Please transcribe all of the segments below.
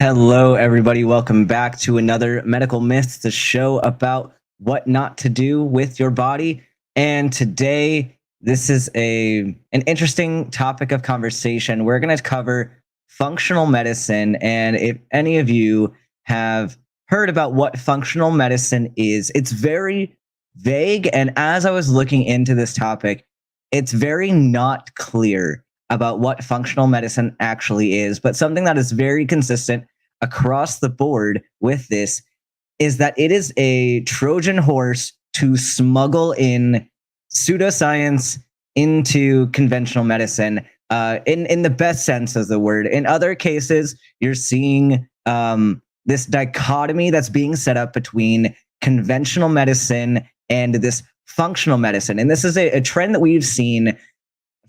Hello, everybody. Welcome back to another Medical Myths, the show about what not to do with your body. And today, this is an interesting topic of conversation. We're going to cover functional medicine. And if any of you have heard about what functional medicine is, it's very vague. And as I was looking into this topic, it's very not clear about what functional medicine actually is. But something that is very consistent across the board with this is that it is a Trojan horse to smuggle in pseudoscience into conventional medicine, in the best sense of the word. In other cases, you're seeing this dichotomy that's being set up between conventional medicine and this functional medicine. And this is a trend that we've seen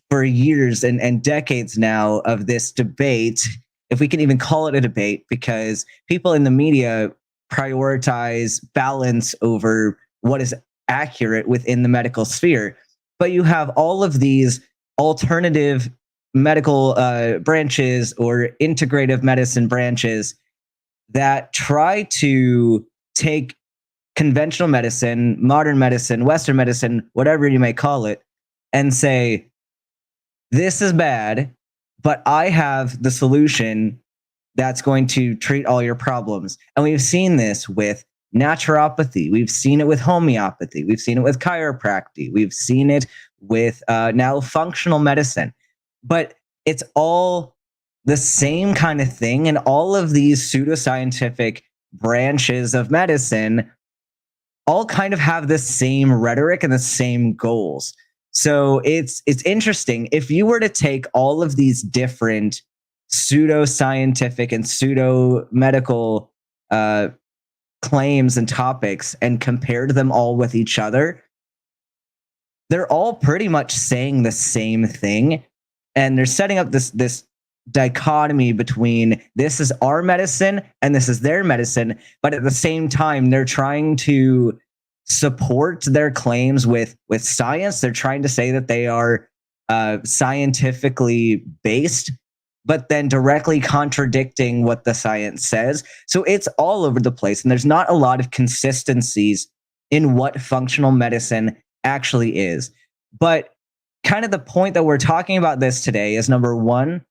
for years and decades now of this debate, if we can even call it a debate, because people in the media prioritize balance over what is accurate within the medical sphere. But you have all of these alternative medical branches or integrative medicine branches that try to take conventional medicine, modern medicine, Western medicine, whatever you may call it, and say, this is bad, but I have the solution that's going to treat all your problems. And we've seen this with naturopathy. We've seen it with homeopathy. We've seen it with chiropractic. We've seen it with now functional medicine. But it's all the same kind of thing. And all of these pseudoscientific branches of medicine all kind of have the same rhetoric and the same goals. So it's interesting. If you were to take all of these different pseudoscientific and pseudo-medical claims and topics and compared them all with each other, they're all pretty much saying the same thing. And they're setting up this dichotomy between this is our medicine and this is their medicine. But at the same time, they're trying to support their claims with science. They're trying to say that they are scientifically based, but then directly contradicting what the science says. So it's all over the place. And there's not a lot of consistencies in what functional medicine actually is. But kind of the point that we're talking about this today is, number one,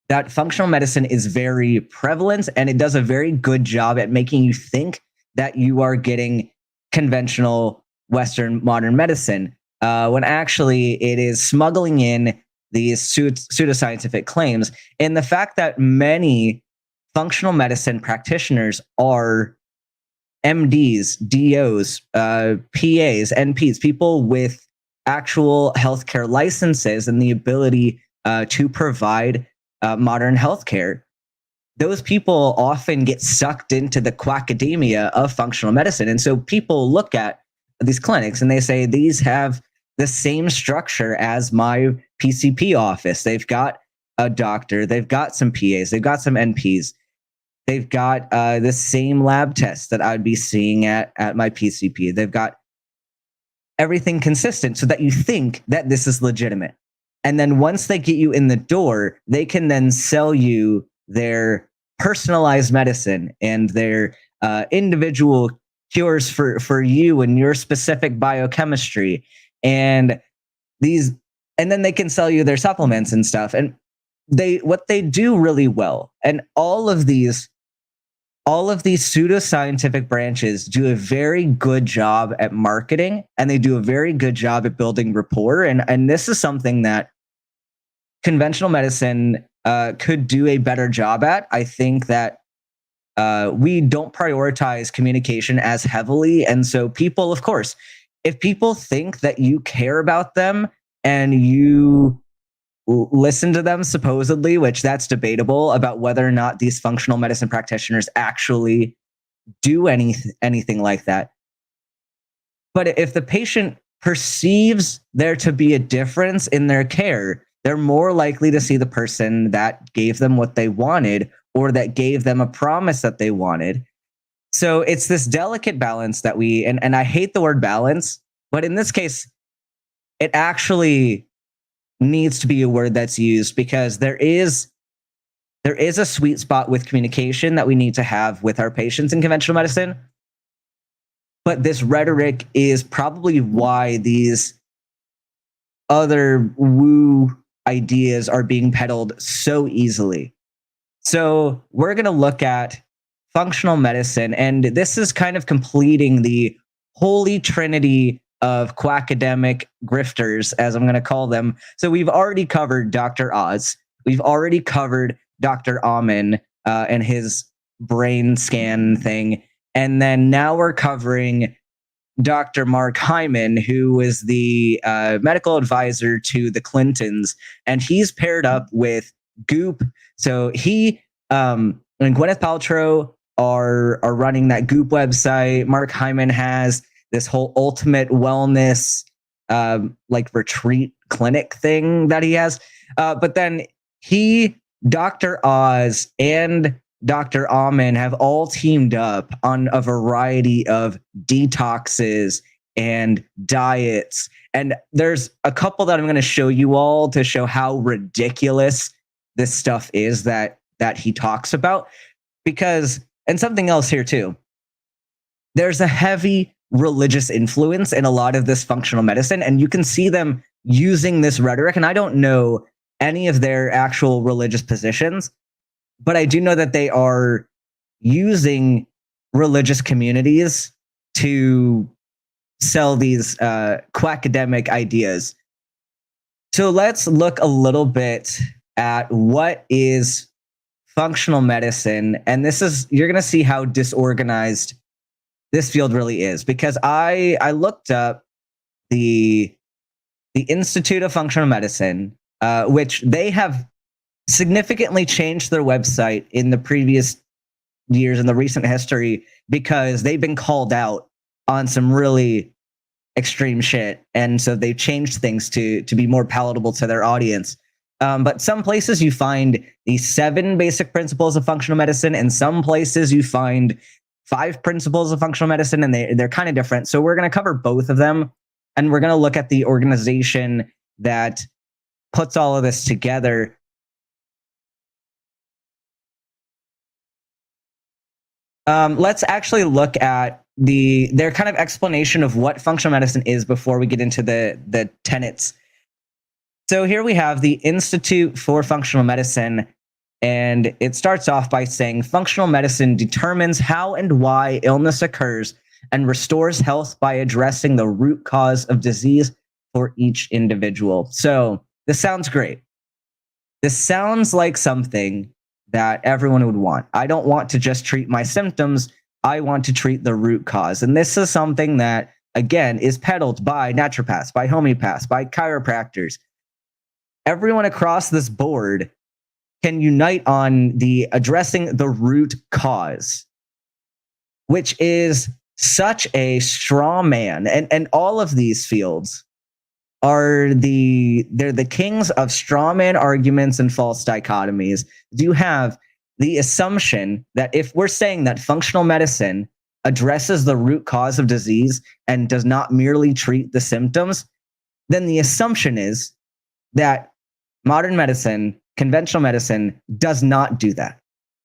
that functional medicine is very prevalent and it does a very good job at making you think that you are getting conventional Western modern medicine, when actually it is smuggling in these pseudoscientific claims. And the fact that many functional medicine practitioners are MDs, DOs, PAs, NPs, people with actual healthcare licenses and the ability to provide modern healthcare, those people often get sucked into the quackademia of functional medicine. And so people look at these clinics and they say, these have the same structure as my PCP office. They've got a doctor, they've got some PAs, they've got some NPs, they've got the same lab tests that I'd be seeing at my PCP. They've got everything consistent so that you think that this is legitimate. And then once they get you in the door, they can then sell you their personalized medicine and their individual cures for you and your specific biochemistry. And then they can sell you their supplements and stuff. And what they do really well, and all of these pseudoscientific branches do a very good job at marketing, and they do a very good job at building rapport. And this is something that conventional medicine could do a better job at. I think that we don't prioritize communication as heavily. And so people, of course, if people think that you care about them and you listen to them supposedly, which that's debatable about whether or not these functional medicine practitioners actually do anything like that. But if the patient perceives there to be a difference in their care, they're more likely to see the person that gave them what they wanted or that gave them a promise that they wanted. So it's this delicate balance that and I hate the word balance, but in this case, it actually needs to be a word that's used because there is a sweet spot with communication that we need to have with our patients in conventional medicine. But this rhetoric is probably why these other woo ideas are being peddled so easily. So we're going to look at functional medicine, and this is kind of completing the holy trinity of quackademic grifters, as I'm going to call them. So we've already covered Dr. Oz. We've already covered Dr. Amen and his brain scan thing. And then now we're covering Dr. Mark Hyman, who is the medical advisor to the Clintons, and he's paired up with Goop. So he and Gwyneth Paltrow are running that Goop website. Mark Hyman has this whole ultimate wellness like retreat clinic thing that he has. But then Dr. Oz, and Dr. Amen have all teamed up on a variety of detoxes and diets. And there's a couple that I'm going to show you all to show how ridiculous this stuff is that he talks about. Because, and something else here too, there's a heavy religious influence in a lot of this functional medicine, and you can see them using this rhetoric. And I don't know any of their actual religious positions, but I do know that they are using religious communities to sell these quackademic ideas. So let's look a little bit at what is functional medicine. And you're going to see how disorganized this field really is, because I looked up the Institute of Functional Medicine, which they have significantly changed their website in the previous years in the recent history because they've been called out on some really extreme shit. And so they've changed things to be more palatable to their audience. But some places you find the 7 basic principles of functional medicine, and some places you find 5 principles of functional medicine, and they're kind of different. So we're going to cover both of them, and we're going to look at the organization that puts all of this together. Let's actually look at their kind of explanation of what functional medicine is before we get into the tenets. So here we have the Institute for Functional Medicine, and it starts off by saying functional medicine determines how and why illness occurs and restores health by addressing the root cause of disease for each individual. So this sounds great. This sounds like something that everyone would want. I don't want to just treat my symptoms. I want to treat the root cause. And this is something that, again, is peddled by naturopaths, by homeopaths, by chiropractors. Everyone across this board can unite on the addressing the root cause, which is such a straw man. And all of these fields they're the kings of straw man arguments and false dichotomies. You have the assumption that if we're saying that functional medicine addresses the root cause of disease and does not merely treat the symptoms, then the assumption is that modern medicine, conventional medicine, does not do that.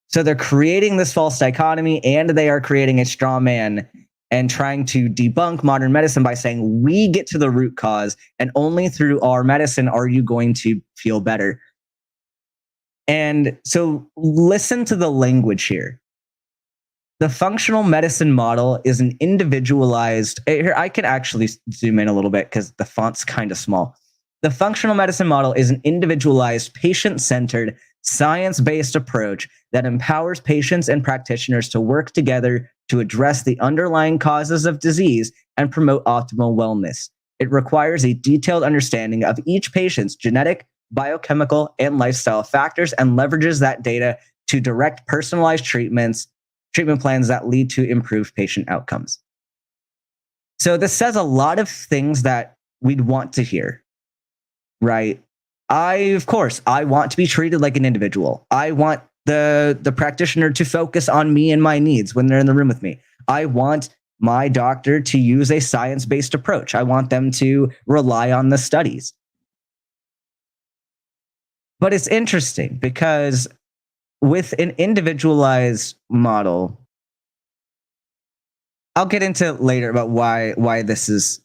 So they're creating this false dichotomy, and they are creating a straw man and trying to debunk modern medicine by saying we get to the root cause, and only through our medicine are you going to feel better. And so listen to the language here. The functional medicine model is an individualized, here I can actually zoom in a little bit because the font's kind of small. The functional medicine model is an individualized, patient-centered, science-based approach that empowers patients and practitioners to work together to address the underlying causes of disease and promote optimal wellness. It requires a detailed understanding of each patient's genetic, biochemical, and lifestyle factors and leverages that data to direct personalized treatment plans that lead to improved patient outcomes. So this says a lot of things that we'd want to hear, right? Of course, I want to be treated like an individual. I want the practitioner to focus on me and my needs when they're in the room with me. I want my doctor to use a science-based approach. I want them to rely on the studies. But it's interesting because with an individualized model, I'll get into later about why this is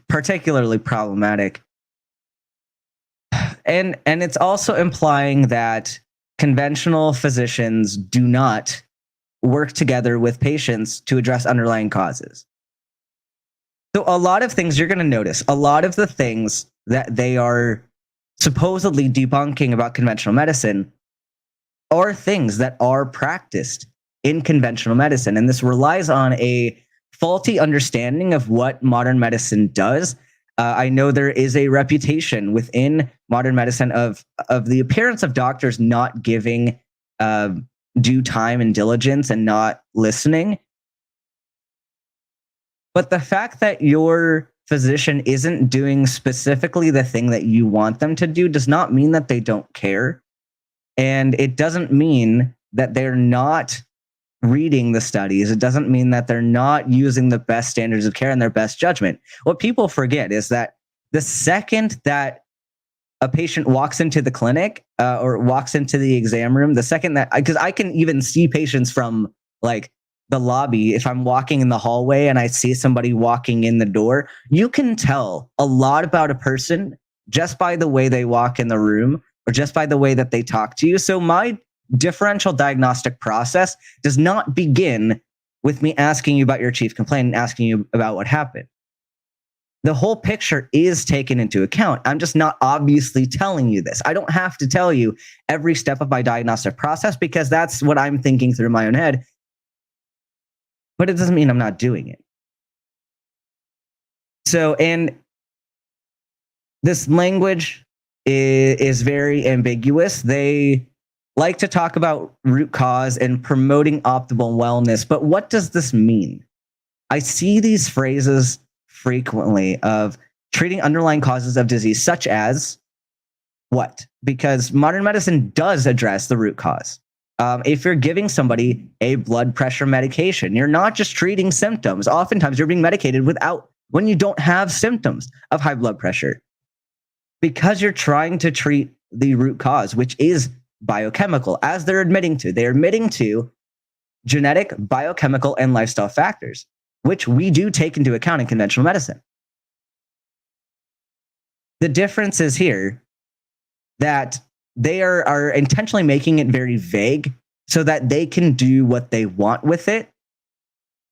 particularly problematic. And it's also implying that conventional physicians do not work together with patients to address underlying causes. So a lot of things you're going to notice, a lot of the things that they are supposedly debunking about conventional medicine are things that are practiced in conventional medicine. And this relies on a faulty understanding of what modern medicine does. I know there is a reputation within modern medicine of the appearance of doctors not giving due time and diligence and not listening. But the fact that your physician isn't doing specifically the thing that you want them to do does not mean that they don't care. And it doesn't mean that they're not reading the studies. It doesn't mean that they're not using the best standards of care and their best judgment. What people forget is that the second that a patient walks into the clinic or walks into the exam room, the second that, because I can even see patients from like the lobby, if I'm walking in the hallway and I see somebody walking in the door, you can tell a lot about a person just by the way they walk in the room or just by the way that they talk to you. So my differential diagnostic process does not begin with me asking you about your chief complaint and asking you about what happened. The whole picture is taken into account. I'm just not obviously telling you this. I don't have to tell you every step of my diagnostic process because that's what I'm thinking through my own head. But it doesn't mean I'm not doing it. So, and this language is very ambiguous. They like to talk about root cause and promoting optimal wellness, but what does this mean? I see these phrases frequently of treating underlying causes of disease, such as what? Because modern medicine does address the root cause. If you're giving somebody a blood pressure medication, you're not just treating symptoms. Oftentimes you're being medicated when you don't have symptoms of high blood pressure because you're trying to treat the root cause, which is biochemical, as they're admitting to. They're admitting to genetic, biochemical, and lifestyle factors, which we do take into account in conventional medicine. The difference is here that they are intentionally making it very vague so that they can do what they want with it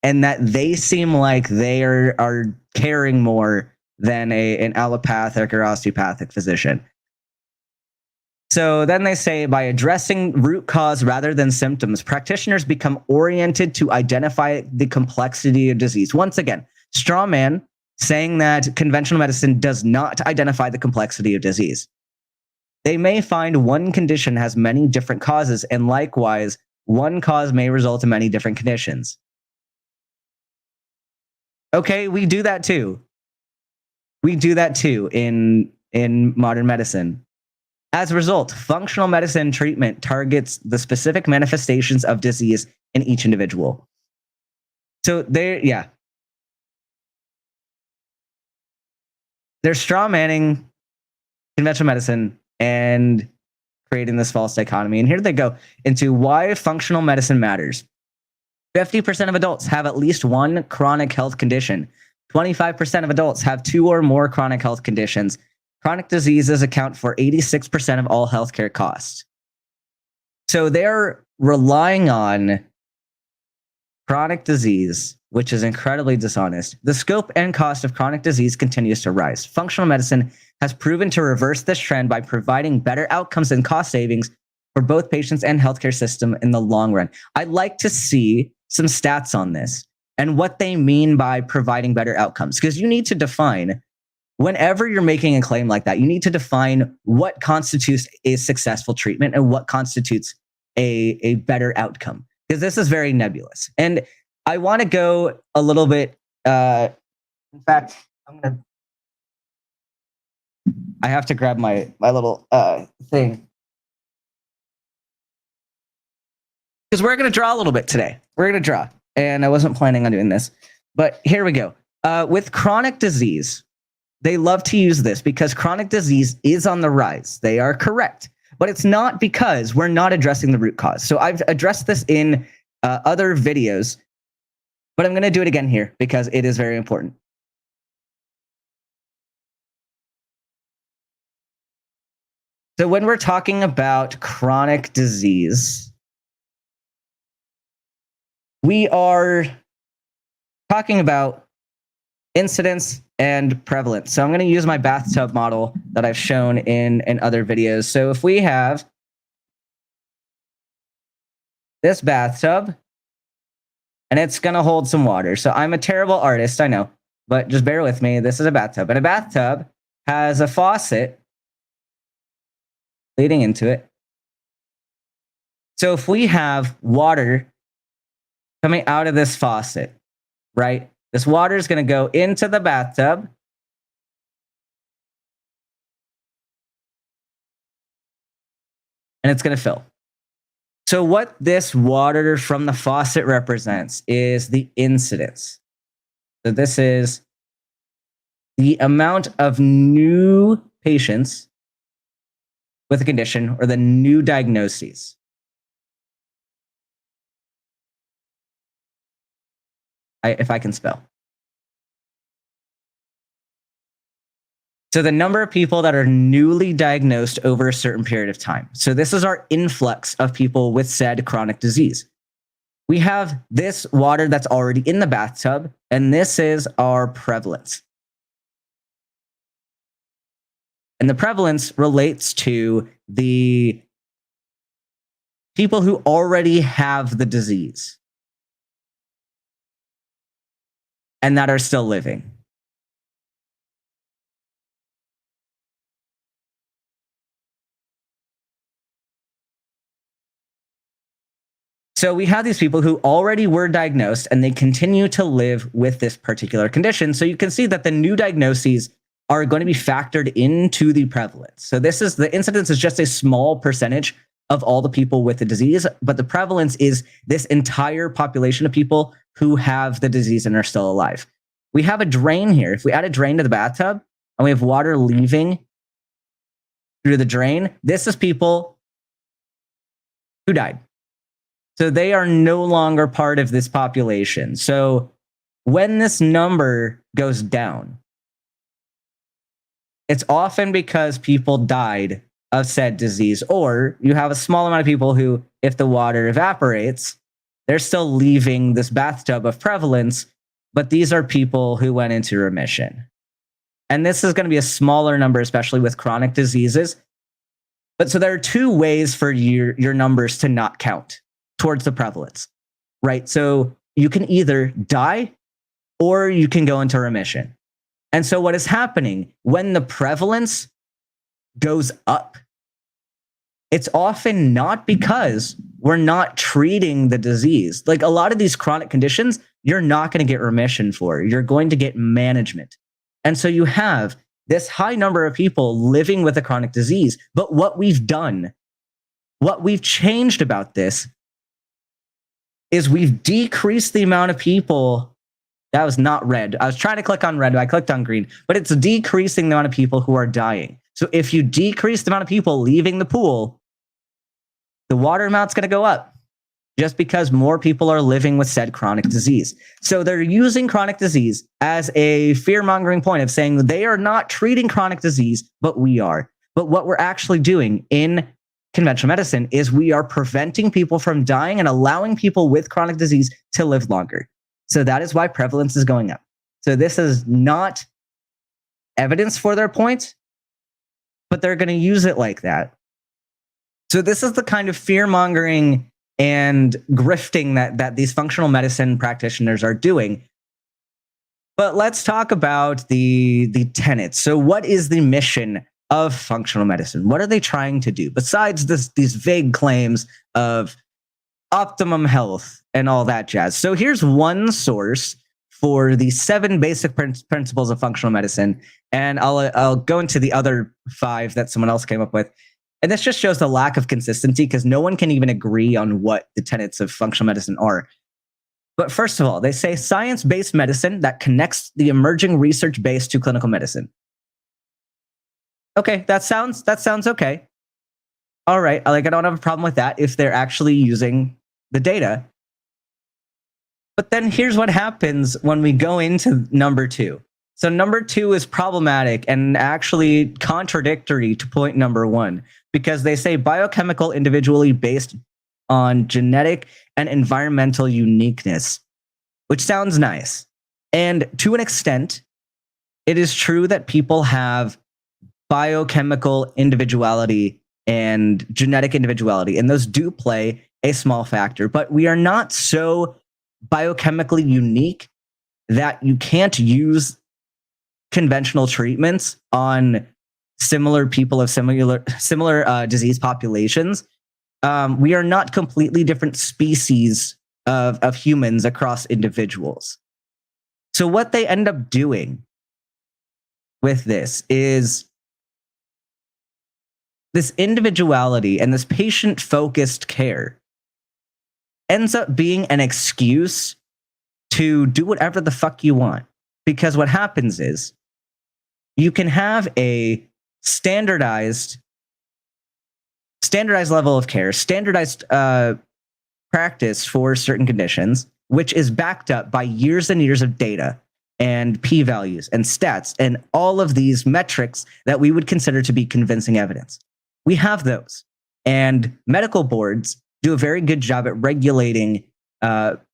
and that they seem like they are caring more than an allopathic or osteopathic physician. So then they say, by addressing root cause rather than symptoms, practitioners become oriented to identify the complexity of disease. Once again, straw man saying that conventional medicine does not identify the complexity of disease. They may find one condition has many different causes, and likewise, one cause may result in many different conditions. Okay, we do that too. We do that too in modern medicine. As a result, functional medicine treatment targets the specific manifestations of disease in each individual. So they're straw manning conventional medicine and creating this false dichotomy. And here they go into why functional medicine matters. 50% of adults have at least one chronic health condition. 25% of adults have 2 or more chronic health conditions. Chronic diseases account for 86% of all healthcare costs. So they're relying on chronic disease, which is incredibly dishonest. The scope and cost of chronic disease continues to rise. Functional medicine has proven to reverse this trend by providing better outcomes and cost savings for both patients and healthcare system in the long run. I'd like to see some stats on this and what they mean by providing better outcomes, because you need to define whenever you're making a claim like that, you need to define what constitutes a successful treatment and what constitutes a better outcome, because this is very nebulous. And I want to go a little bit, in fact, I have to grab my little thing, because we're going to draw a little bit today. We're going to draw, and I wasn't planning on doing this, but here we go. With chronic disease, they love to use this because chronic disease is on the rise. They are correct, but it's not because we're not addressing the root cause. So I've addressed this in other videos, but I'm going to do it again here because it is very important. So when we're talking about chronic disease, we are talking about incidence and prevalence. So I'm going to use my bathtub model that I've shown in other videos. So if we have this bathtub, and it's going to hold some water. So I'm a terrible artist, I know, but just bear with me. This is a bathtub, and a bathtub has a faucet leading into it. So if we have water coming out of this faucet, right? This water is going to go into the bathtub. And it's going to fill. So what this water from the faucet represents is the incidence. So this is the amount of new patients with a condition, or the new diagnoses. If I can spell. So the number of people that are newly diagnosed over a certain period of time. So this is our influx of people with said chronic disease. We have this water that's already in the bathtub, and this is our prevalence. And the prevalence relates to the people who already have the disease and that are still living. So we have these people who already were diagnosed and they continue to live with this particular condition. So you can see that the new diagnoses are going to be factored into the prevalence. So this is, the incidence is just a small percentage of all the people with the disease, but the prevalence is this entire population of people who have the disease and are still alive. We have a drain here. If we add a drain to the bathtub and we have water leaving through the drain, this is people who died. So they are no longer part of this population. So when this number goes down, it's often because people died of said disease, or you have a small amount of people who, if the water evaporates, they're still leaving this bathtub of prevalence, but these are people who went into remission. And this is going to be a smaller number, especially with chronic diseases. But so there are two ways for your numbers to not count towards the prevalence, right? So you can either die or you can go into remission. And so what is happening when the prevalence goes up, it's often not because we're not treating the disease. Like a lot of these chronic conditions, you're not going to get remission for. You're going to get management. And so you have this high number of people living with a chronic disease. But what we've done, what we've changed about this is we've decreased the amount of people. That was not red. I was trying to click on red, but I clicked on green, but it's decreasing the amount of people who are dying. So if you decrease the amount of people leaving the pool, the water amount's going to go up just because more people are living with said chronic disease. So they're using chronic disease as a fear-mongering point of saying they are not treating chronic disease, but we are. But what we're actually doing in conventional medicine is we are preventing people from dying and allowing people with chronic disease to live longer. So that is why prevalence is going up. So this is not evidence for their point, but they're going to use it like that. So this is the kind of fear-mongering and grifting that these functional medicine practitioners are doing. But let's talk about the tenets. So, what is the mission of functional medicine? What are they trying to do besides these vague claims of optimum health and all that jazz? So, here's one source for the 7 basic principles of functional medicine, and I'll go into the other 5 that someone else came up with. And this just shows the lack of consistency because no one can even agree on what the tenets of functional medicine are. But first of all, they say science-based medicine that connects the emerging research base to clinical medicine. Okay, that sounds okay. All right, like I don't have a problem with that if they're actually using the data. But then here's what happens when we go into number 2. So number 2 is problematic and actually contradictory to point number 1 because they say biochemical individually based on genetic and environmental uniqueness, which sounds nice. And to an extent, it is true that people have biochemical individuality and genetic individuality, and those do play a small factor, but we are not so biochemically unique that you can't use conventional treatments on similar people of similar disease populations. We are not completely different species of humans across individuals. So what they end up doing with this is this individuality and this patient-focused care ends up being an excuse to do whatever the fuck you want. Because what happens is you can have a standardized level of care, standardized practice for certain conditions, which is backed up by years and years of data and p-values and stats and all of these metrics that we would consider to be convincing evidence. We have those. And medical boards do a very good job at regulating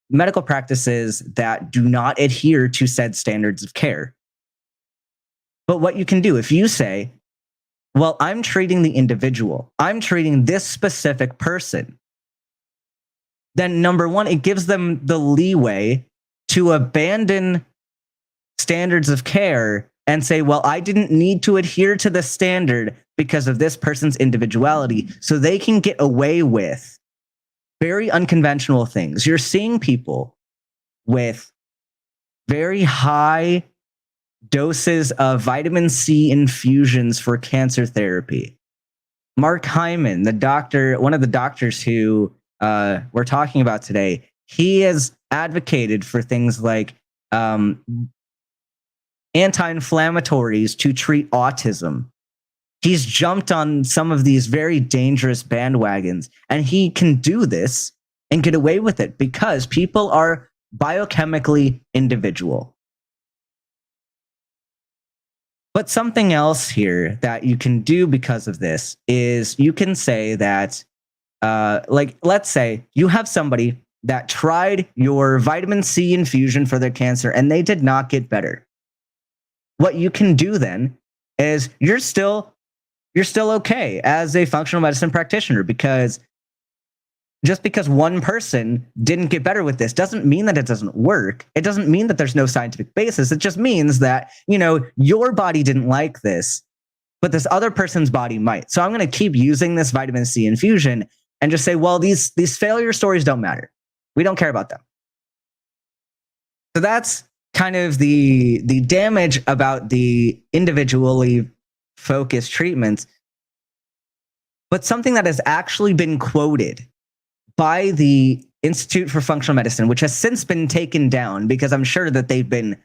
medical practices that do not adhere to said standards of care. But what you can do, if you say, well, I'm treating the individual, I'm treating this specific person, then number 1, it gives them the leeway to abandon standards of care and say, well, I didn't need to adhere to the standard because of this person's individuality. So they can get away with very unconventional things. You're seeing people with very high doses of vitamin C infusions for cancer therapy. Mark Hyman, the doctor, one of the doctors who we're talking about today, he has advocated for things like anti-inflammatories to treat autism. He's jumped on some of these very dangerous bandwagons, and he can do this and get away with it because people are biochemically individual. But something else here that you can do because of this is you can say that, like, let's say you have somebody that tried your vitamin C infusion for their cancer and they did not get better. What you can do then is you're still okay as a functional medicine practitioner, because just because one person didn't get better with this doesn't mean that it doesn't work. It doesn't mean that there's no scientific basis. It just means that, you know, your body didn't like this, but this other person's body might. So I'm going to keep using this vitamin C infusion and just say, well, these failure stories don't matter. We don't care about them. So that's kind of the damage about the individually focused treatments. But something that has actually been quoted by the Institute for Functional Medicine, which has since been taken down because I'm sure that they've been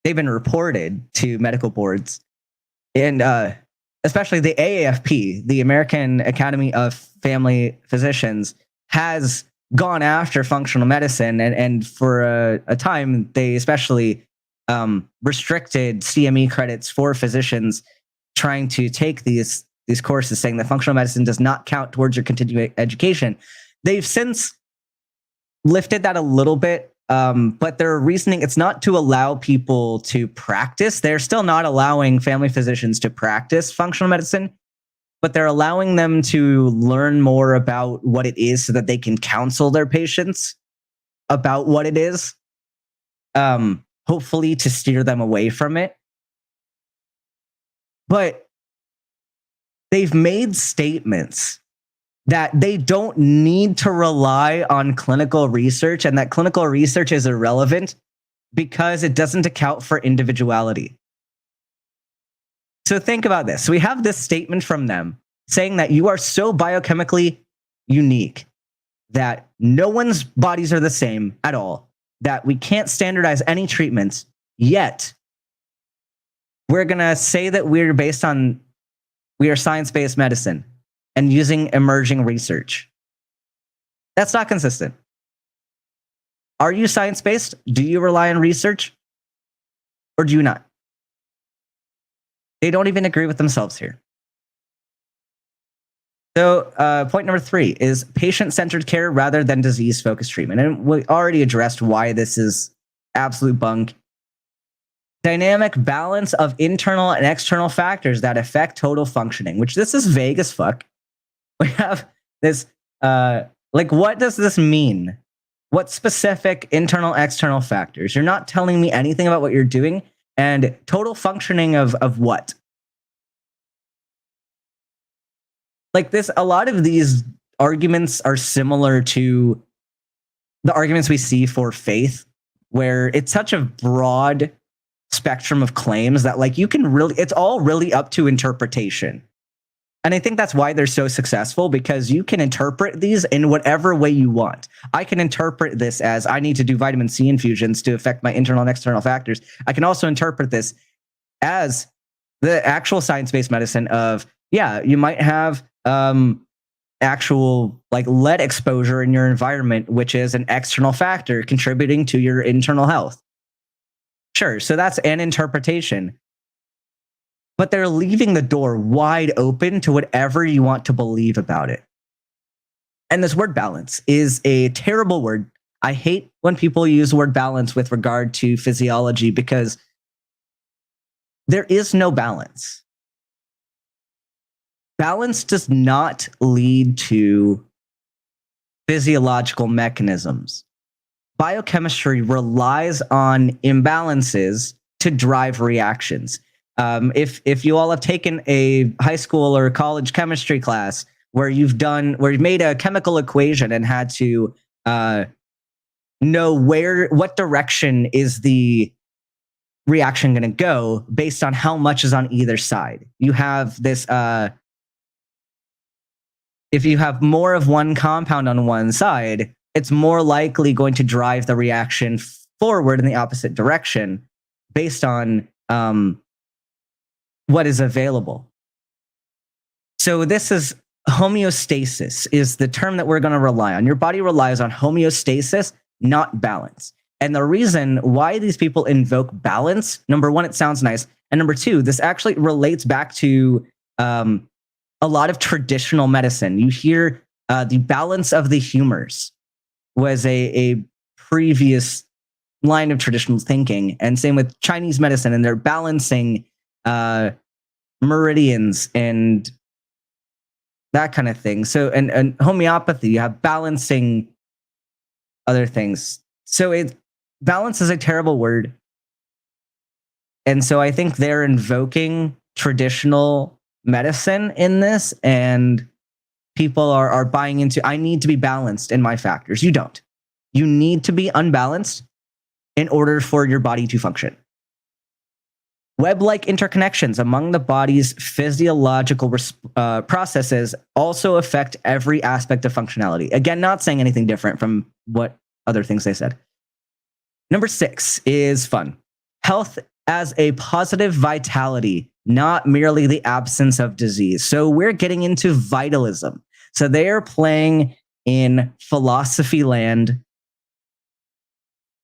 reported to medical boards, and especially the AAFP, the American Academy of Family Physicians, has gone after functional medicine, and for a time they especially restricted CME credits for physicians trying to take these courses, saying that functional medicine does not count towards your continuing education. They've since lifted that a little bit, but their reasoning, it's not to allow people to practice. They're still not allowing family physicians to practice functional medicine, but they're allowing them to learn more about what it is so that they can counsel their patients about what it is. hopefully to steer them away from it. But they've made statements that they don't need to rely on clinical research and that clinical research is irrelevant because it doesn't account for individuality. So think about this. We have this statement from them saying that you are so biochemically unique that no one's bodies are the same at all, that we can't standardize any treatments, yet we're going to say that we are science-based medicine and using emerging research. That's not consistent. Are you science-based? Do you rely on research? Or do you not? They don't even agree with themselves here. So point number 3 is patient-centered care rather than disease-focused treatment. And we already addressed why this is absolute bunk. Dynamic balance of internal and external factors that affect total functioning, which this is vague as fuck. We have this, what does this mean? What specific internal, external factors? You're not telling me anything about what you're doing, and total functioning of what? Like this, a lot of these arguments are similar to the arguments we see for faith, where it's such a broad spectrum of claims that it's all really up to interpretation. And I think that's why they're so successful, because you can interpret these in whatever way you want. I can interpret this as I need to do vitamin C infusions to affect my internal and external factors. I can also interpret this as the actual science-based medicine of, you might have actual lead exposure in your environment, which is an external factor contributing to your internal health. Sure, so that's an interpretation. But they're leaving the door wide open to whatever you want to believe about it. And this word balance is a terrible word. I hate when people use the word balance with regard to physiology because there is no balance. Balance does not lead to physiological mechanisms. Biochemistry relies on imbalances to drive reactions. If you all have taken a high school or college chemistry class where you've made a chemical equation and had to know what direction is the reaction going to go based on how much is on either side. You have this, if you have more of one compound on one side, it's more likely going to drive the reaction forward in the opposite direction based on what is available. So this is homeostasis is the term that we're going to rely on. Your body relies on homeostasis, not balance. And the reason why these people invoke balance, number one, it sounds nice. And number two, this actually relates back to a lot of traditional medicine. You hear the balance of the humors was a previous line of traditional thinking. And same with Chinese medicine, and they're balancing meridians and that kind of thing. So, and homeopathy, you have balancing other things. So balance is a terrible word. And so I think they're invoking traditional medicine in this, and people are buying into, I need to be balanced in my factors. You don't. You need to be unbalanced in order for your body to function. Web-like interconnections among the body's physiological processes also affect every aspect of functionality. Again, not saying anything different from what other things they said. Number 6 is fun. Health as a positive vitality, not merely the absence of disease. So we're getting into vitalism. So they are playing in philosophy land.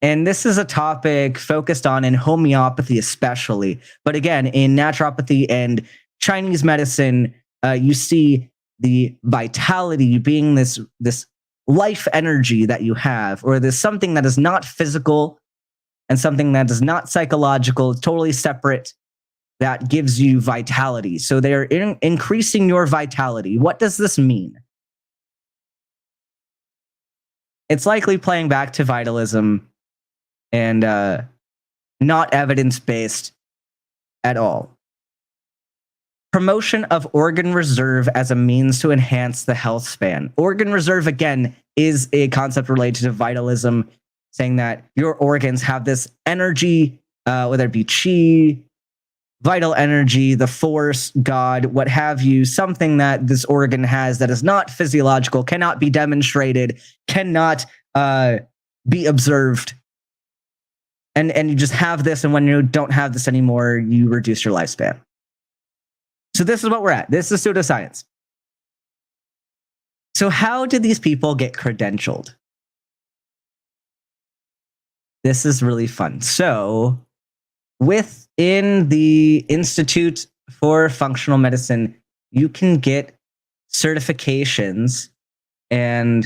And this is a topic focused on in homeopathy especially. But again, in naturopathy and Chinese medicine, you see the vitality being this life energy that you have, or there's something that is not physical and something that is not psychological, totally separate, that gives you vitality. So they're increasing your vitality. What does this mean? It's likely playing back to vitalism and not evidence-based at all. Promotion of organ reserve as a means to enhance the health span. Organ reserve, again, is a concept related to vitalism, saying that your organs have this energy, whether it be chi, vital energy, the force, God, what have you, something that this organ has that is not physiological, cannot be demonstrated, cannot be observed. And you just have this, and when you don't have this anymore, you reduce your lifespan. So this is what we're at. This is pseudoscience. So how did these people get credentialed? This is really fun. So within the Institute for Functional Medicine, you can get certifications, and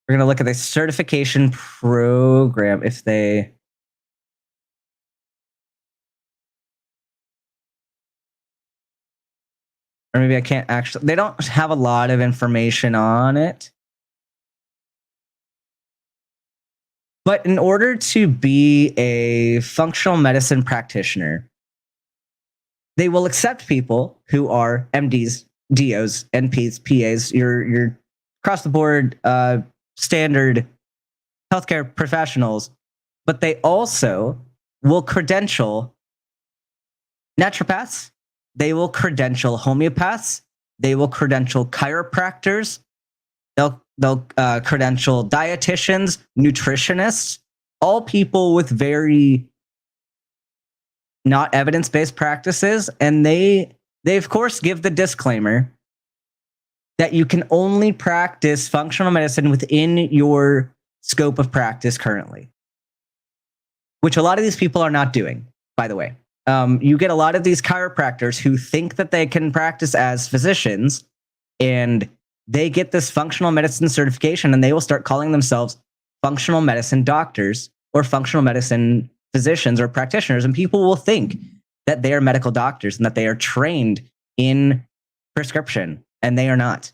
we're going to look at the certification program if they... Or maybe I can't actually... They don't have a lot of information on it. But in order to be a functional medicine practitioner, they will accept people who are MDs, DOs, NPs, PAs, your across the board standard healthcare professionals, but they also will credential naturopaths, they will credential homeopaths, they will credential chiropractors, they'll credential dietitians, nutritionists, all people with very not evidence-based practices, and they of course give the disclaimer that you can only practice functional medicine within your scope of practice currently, which a lot of these people are not doing, by the way. You get a lot of these chiropractors who think that they can practice as physicians, and they get this functional medicine certification, and they will start calling themselves functional medicine doctors or functional medicine physicians or practitioners, and people will think that they are medical doctors and that they are trained in prescription, and they are not.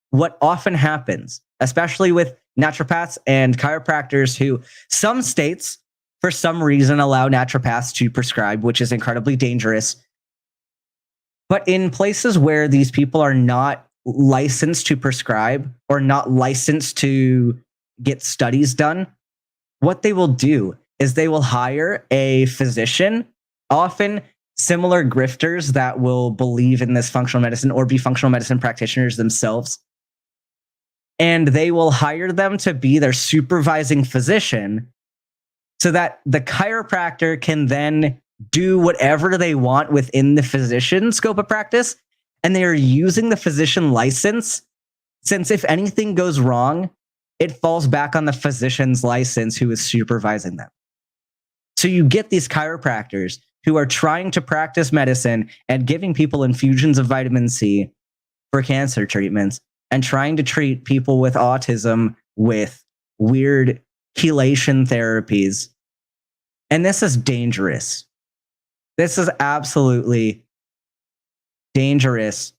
What often happens, especially with naturopaths and chiropractors, who some states, for some reason, allow naturopaths to prescribe, which is incredibly dangerous. But in places where these people are not licensed to prescribe or not licensed to get studies done, what they will do is they will hire a physician, often similar grifters that will believe in this functional medicine or be functional medicine practitioners themselves. And they will hire them to be their supervising physician so that the chiropractor can then do whatever they want within the physician scope of practice. And they are using the physician license, since if anything goes wrong, it falls back on the physician's license who is supervising them. So you get these chiropractors who are trying to practice medicine and giving people infusions of vitamin C for cancer treatments, and trying to treat people with autism with weird chelation therapies. And this is dangerous. This is absolutely dangerous.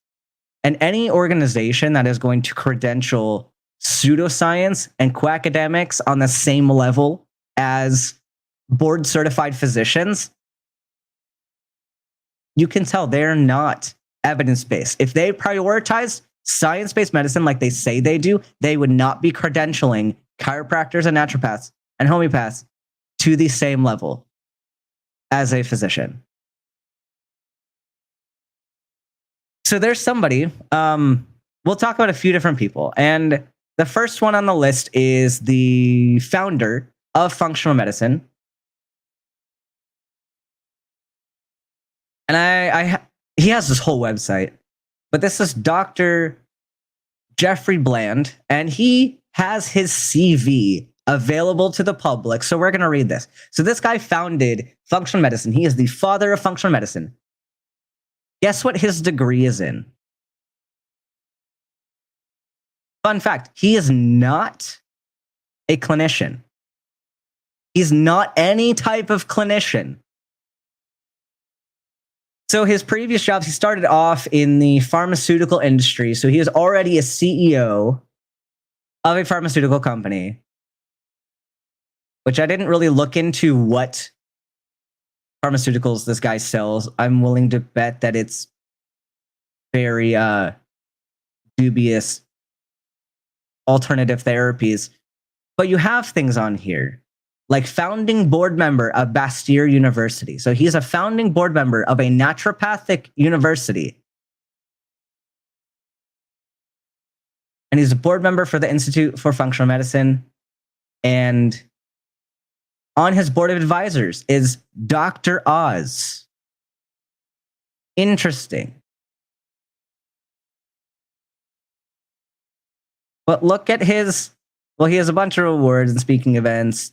And any organization that is going to credential pseudoscience and quackademics on the same level as board certified physicians, you can tell they're not evidence-based. If they prioritize science-based medicine like they say they do, they would not be credentialing chiropractors and naturopaths and homeopaths to the same level as a physician. So there's somebody, we'll talk about a few different people. And the first one on the list is the founder of functional medicine. And he has this whole website, but this is Dr. Jeffrey Bland, and he has his CV available to the public. So we're going to read this. So this guy founded functional medicine. He is the father of functional medicine. Guess what his degree is in? Fun fact, he is not a clinician. He's not any type of clinician. So his previous jobs, he started off in the pharmaceutical industry. So he is already a CEO of a pharmaceutical company. which I didn't really look into what pharmaceuticals this guy sells. I'm willing to bet that it's very dubious alternative therapies. But you have things on here like founding board member of Bastyr University. So he's a founding board member of a naturopathic university. And he's a board member for the Institute for Functional Medicine. And on his board of advisors is Dr. Oz. Interesting. But look at his, well, he has a bunch of awards and speaking events.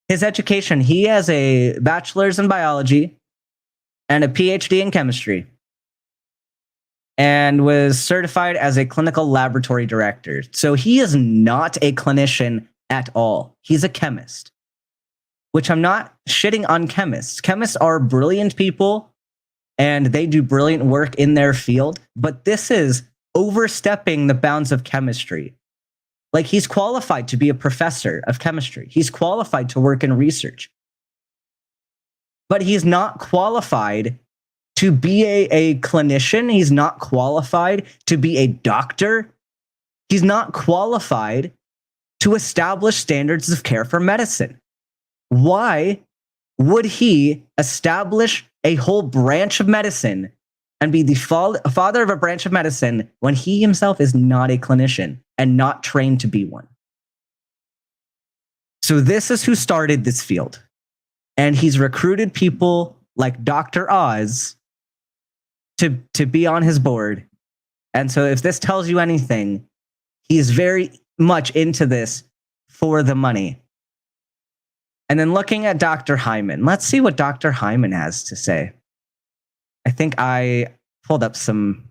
His education, he has a bachelor's in biology and a PhD in chemistry, and was certified as a clinical laboratory director. So he is not a clinician at all. He's a chemist, which I'm not shitting on chemists. Chemists are brilliant people and they do brilliant work in their field, but this is overstepping the bounds of chemistry. Like, he's qualified to be a professor of chemistry. He's qualified to work in research. But he's not qualified to be a clinician. He's not qualified to be a doctor. He's not qualified to establish standards of care for medicine. Why would he establish a whole branch of medicine and be the father of a branch of medicine when he himself is not a clinician and not trained to be one? So this is who started this field. And he's recruited people like Dr. Oz to be on his board. And so if this tells you anything, he's very much into this for the money. And then looking at Dr. Hyman, let's see what Dr. Hyman has to say. I think I pulled up some.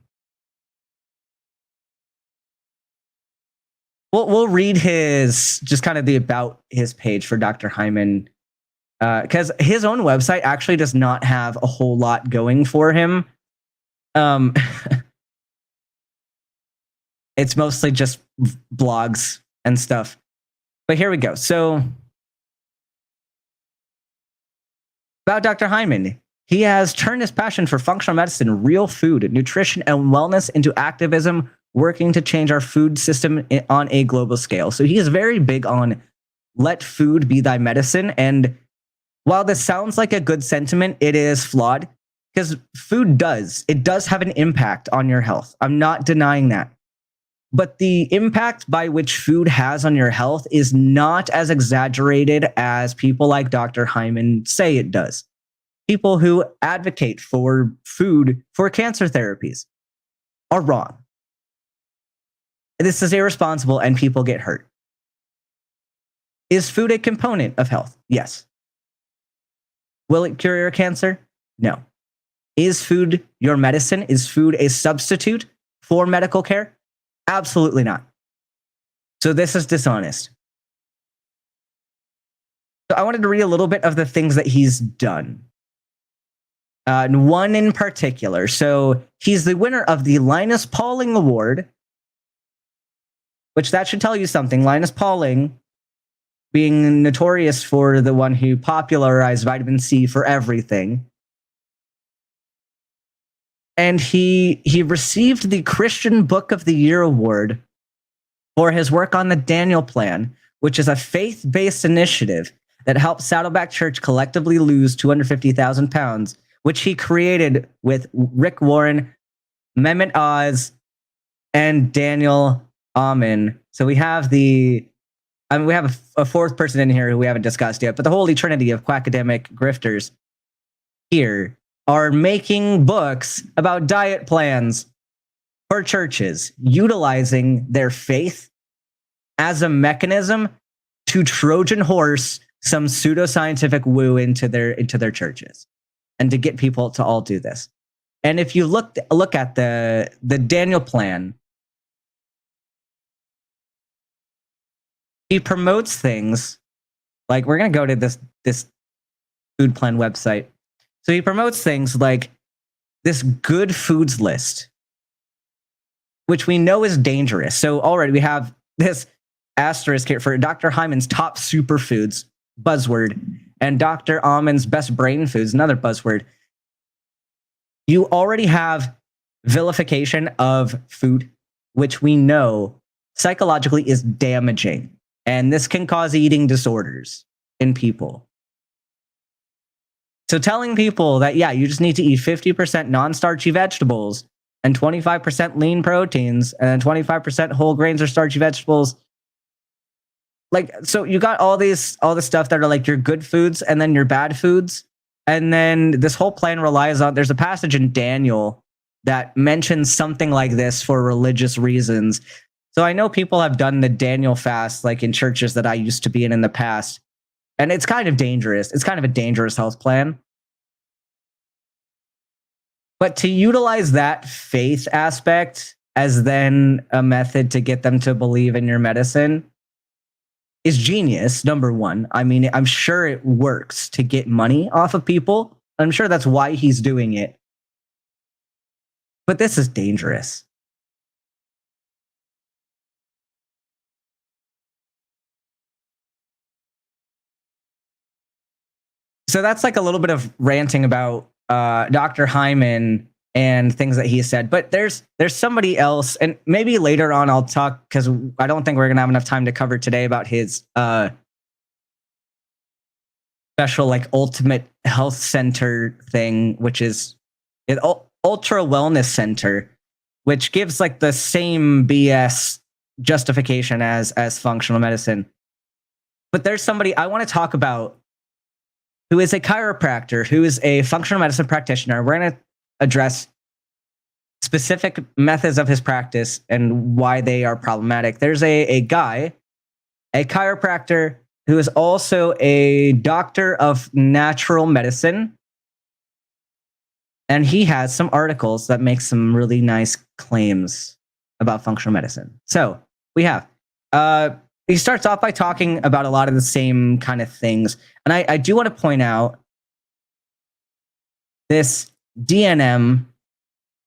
We'll read his, just kind of the about his page for Dr. Hyman, because his own website actually does not have a whole lot going for him. It's mostly just blogs and stuff. But here we go. So about Dr. Hyman. He has turned his passion for functional medicine, real food, nutrition, and wellness into activism, working to change our food system on a global scale. So he is very big on let food be thy medicine. And while this sounds like a good sentiment, it is flawed, because food does have an impact on your health. I'm not denying that. But the impact by which food has on your health is not as exaggerated as people like Dr. Hyman say it does. People who advocate for food for cancer therapies are wrong. This is irresponsible and people get hurt. Is food a component of health? Yes. Will it cure your cancer? No. Is food your medicine? Is food a substitute for medical care? Absolutely not. So this is dishonest. So I wanted to read a little bit of the things that he's done. One in particular. So he's the winner of the Linus Pauling Award, which that should tell you something. Linus Pauling, being notorious for the one who popularized vitamin C for everything. And he received the Christian Book of the Year Award for his work on the Daniel Plan, which is a faith-based initiative that helped Saddleback Church collectively lose 250,000 pounds, which he created with Rick Warren, Mehmet Oz, and Daniel Amen. So we have we have a fourth person in here who we haven't discussed yet, but the holy trinity of quackademic grifters here are making books about diet plans for churches, utilizing their faith as a mechanism to Trojan horse some pseudoscientific woo into their churches, and to get people to all do this. And if you look at the Daniel Plan, he promotes things like, we're going to go to this food plan website. So he promotes things like this good foods list, which we know is dangerous. So already we have this asterisk here for Dr. Hyman's top superfoods, buzzword, and Dr. Amon's best brain foods, another buzzword. You already have vilification of food, which we know psychologically is damaging. And this can cause eating disorders in people. So telling people that, yeah, you just need to eat 50% non-starchy vegetables and 25% lean proteins and 25% whole grains or starchy vegetables. Like, so you got all this stuff that are like your good foods and then your bad foods. And then this whole plan relies on, there's a passage in Daniel that mentions something like this for religious reasons. So I know people have done the Daniel fast, like in churches that I used to be in the past. And it's kind of dangerous. It's kind of a dangerous health plan. But to utilize that faith aspect as then a method to get them to believe in your medicine is genius, number one. I mean, I'm sure it works to get money off of people. I'm sure that's why he's doing it. But this is dangerous. So that's like a little bit of ranting about Dr. Hyman and things that he said. But there's somebody else, and maybe later on I'll talk, because I don't think we're gonna have enough time to cover today about his special like ultimate health center thing, which is an ultra wellness center, which gives like the same BS justification as functional medicine. But there's somebody I want to talk about who is a chiropractor, who is a functional medicine practitioner. We're going to address specific methods of his practice and why they are problematic. There's a guy, a chiropractor, who is also a doctor of natural medicine. And he has some articles that make some really nice claims about functional medicine. So we have, he starts off by talking about a lot of the same kind of things. And I do want to point out this DNM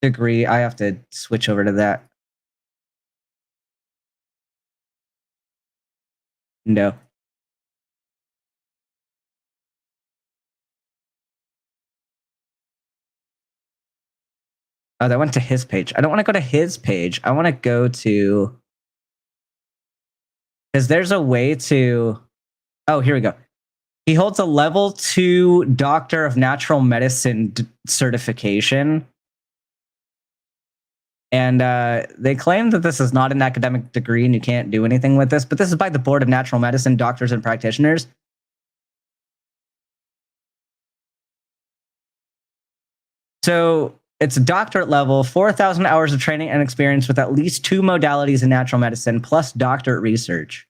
degree. I have to switch over to that. No. Oh, that went to his page. I don't want to go to his page. I want to go to, because there's a way to, oh, here we go. He holds a level 2 Doctor of Natural Medicine certification. And they claim that this is not an academic degree and you can't do anything with this, but this is by the Board of Natural Medicine Doctors and Practitioners. So it's a doctorate level, 4,000 hours of training and experience with at least 2 modalities in natural medicine, plus doctorate research.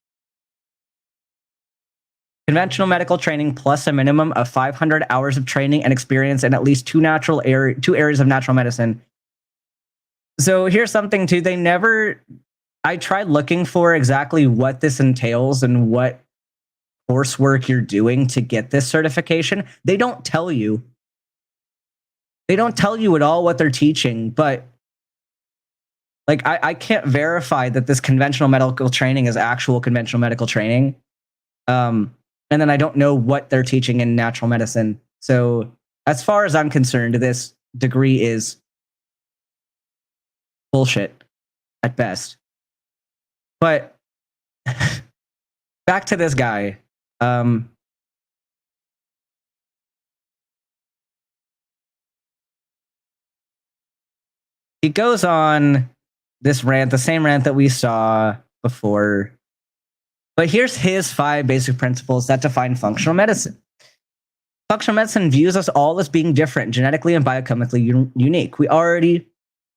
Conventional medical training plus a minimum of 500 hours of training and experience in at least 2 areas of natural medicine. So here's something too. I tried looking for exactly what this entails and what coursework you're doing to get this certification. They don't tell you. They don't tell you at all what they're teaching, but like I can't verify that this conventional medical training is actual conventional medical training. And then I don't know what they're teaching in natural medicine. So as far as I'm concerned, this degree is bullshit at best. But back to this guy. He goes on this rant, the same rant that we saw before. But here's his 5 basic principles that define functional medicine. Functional medicine views us all as being different, genetically and biochemically unique. We already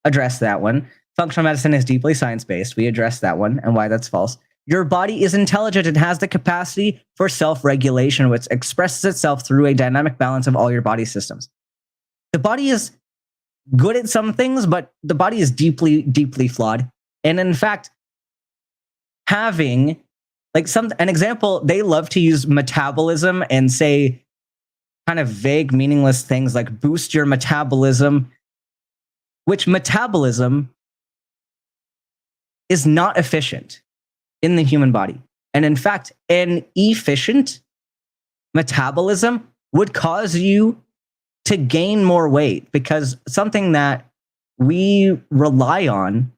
addressed that one. Functional medicine is deeply science-based. We addressed that one and why that's false. Your body is intelligent and has the capacity for self-regulation, which expresses itself through a dynamic balance of all your body systems. The body is good at some things, but the body is deeply, deeply flawed. And in fact, having like an example, they love to use metabolism and say kind of vague, meaningless things like boost your metabolism, which metabolism is not efficient. in the human body. And in fact, an efficient metabolism would cause you to gain more weight, because something that we rely on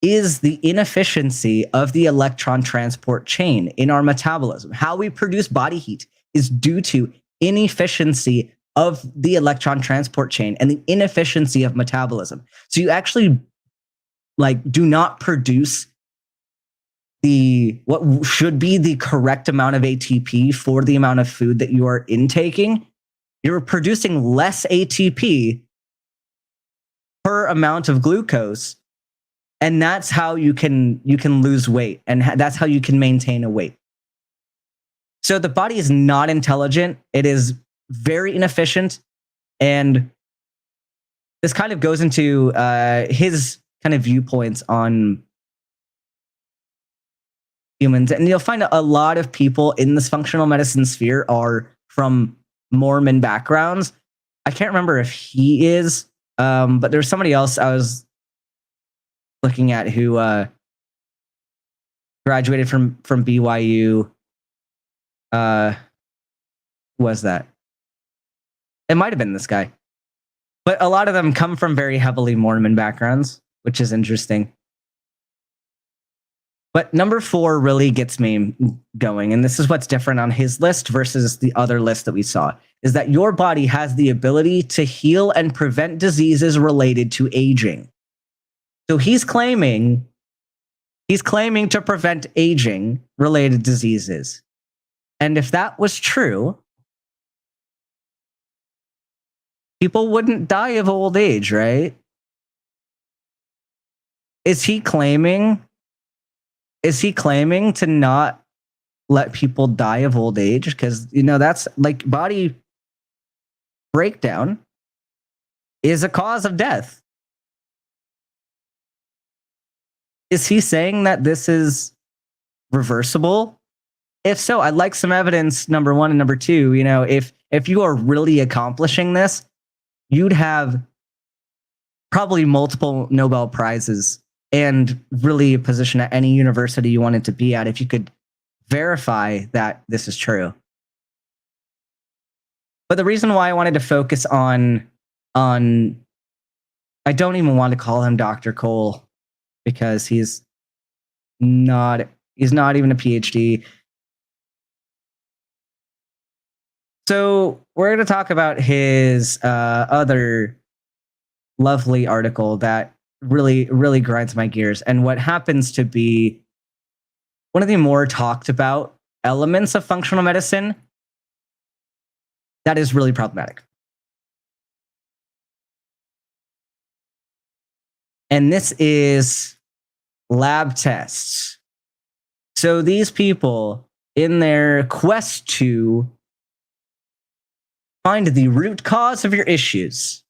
is the inefficiency of the electron transport chain in our metabolism. How we produce body heat is due to inefficiency of the electron transport chain and the inefficiency of metabolism. So you actually do not produce what should be the correct amount of ATP for the amount of food that you are intaking. You're producing less ATP per amount of glucose, and that's how you can lose weight, and that's how you can maintain a weight. So the body is not intelligent. It is very inefficient, and this kind of goes into his kind of viewpoints on humans. And you'll find a lot of people in this functional medicine sphere are from Mormon backgrounds. I can't remember if he is, but there's somebody else I was looking at who graduated from BYU. Who was that? It might have been this guy. But a lot of them come from very heavily Mormon backgrounds, which is interesting. But number 4 really gets me going, and this is what's different on his list versus the other list that we saw, is that your body has the ability to heal and prevent diseases related to aging. So he's claiming to prevent aging related diseases. And if that was true, people wouldn't die of old age, right? Is he claiming to not let people die of old age? Because, that's like body breakdown is a cause of death. Is he saying that this is reversible? If so, I'd like some evidence, number 1, and number 2. If you are really accomplishing this, you'd have probably multiple Nobel Prizes and really a position at any university you wanted to be at if you could verify that this is true. But the reason why I wanted to focus on I don't even want to call him Dr. Cole, because he's not even a PhD. So we're going to talk about his other lovely article that really grinds my gears, and what happens to be one of the more talked about elements of functional medicine that is really problematic. And this is lab tests. So these people, in their quest to find the root cause of your issues,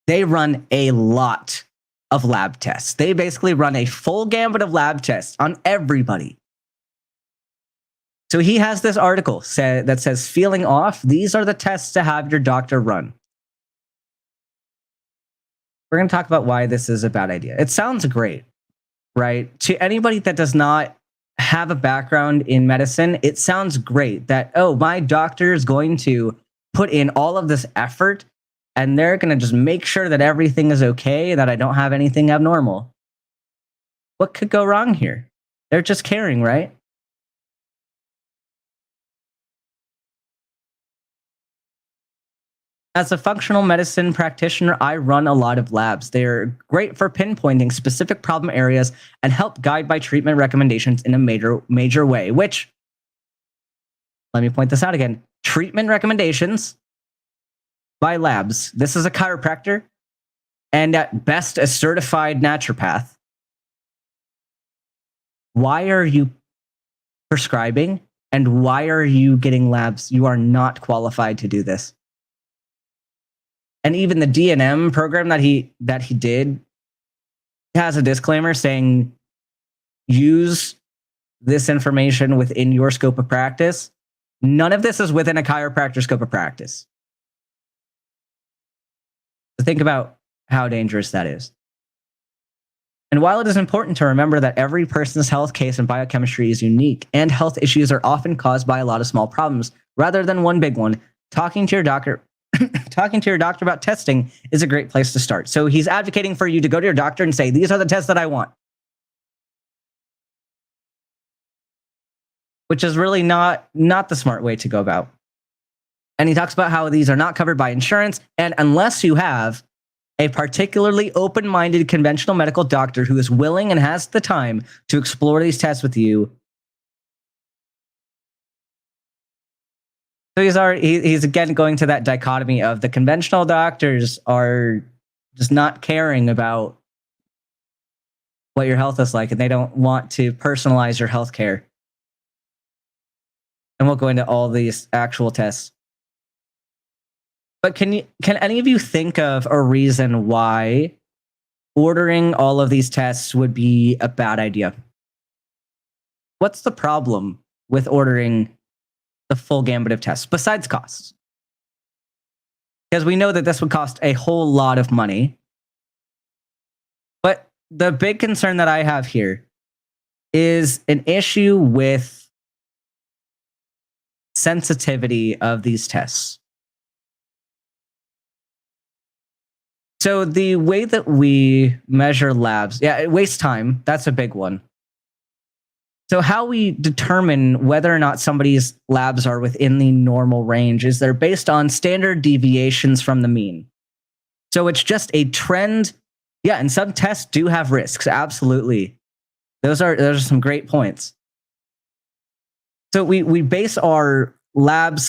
they run a lot of lab tests. They basically run a full gambit of lab tests on everybody. So he has this article that says, feeling off, these are the tests to have your doctor run. We're going to talk about why this is a bad idea. It sounds great, right? To anybody that does not have a background in medicine, it sounds great that, my doctor is going to put in all of this effort and they're going to just make sure that everything is okay, that I don't have anything abnormal. What could go wrong here? They're just caring, right? As a functional medicine practitioner, I run a lot of labs. They're great for pinpointing specific problem areas and help guide my treatment recommendations in a major way, which, let me point this out again, treatment recommendations by labs. This is a chiropractor and at best a certified naturopath. Why are you prescribing and why are you getting labs? You are not qualified to do this. And even the DNM program that he did has a disclaimer saying, use this information within your scope of practice. None of this is within a chiropractor scope of practice. So think about how dangerous that is. And while it is important to remember that every person's health case and biochemistry is unique, and health issues are often caused by a lot of small problems rather than one big one, talking to your doctor about testing is a great place to start. So he's advocating for you to go to your doctor and say, these are the tests that I want. Which is really not the smart way to go about. And he talks about how these are not covered by insurance, and unless you have a particularly open-minded conventional medical doctor who is willing and has the time to explore these tests with you. So he's again going to that dichotomy of the conventional doctors are just not caring about what your health is like, and they don't want to personalize your health care. And we'll go into all these actual tests. But can any of you think of a reason why ordering all of these tests would be a bad idea? What's the problem with ordering the full gambit of tests besides costs? Because we know that this would cost a whole lot of money. But the big concern that I have here is an issue with sensitivity of these tests. So the way that we measure labs, it wastes time. That's a big one. So how we determine whether or not somebody's labs are within the normal range is they're based on standard deviations from the mean. So it's just a trend. Yeah, and some tests do have risks. Absolutely. Those are some great points. So we base our lab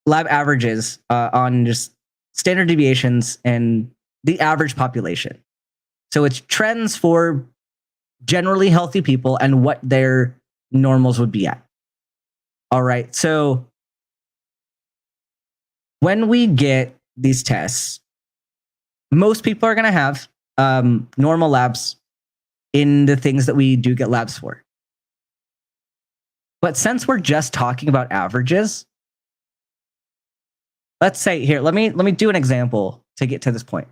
averages on just standard deviations and the average population. So it's trends for generally healthy people and what their normals would be at. All right. So when we get these tests, most people are going to have normal labs in the things that we do get labs for. But since we're just talking about averages, let's say here, let me do an example to get to this point.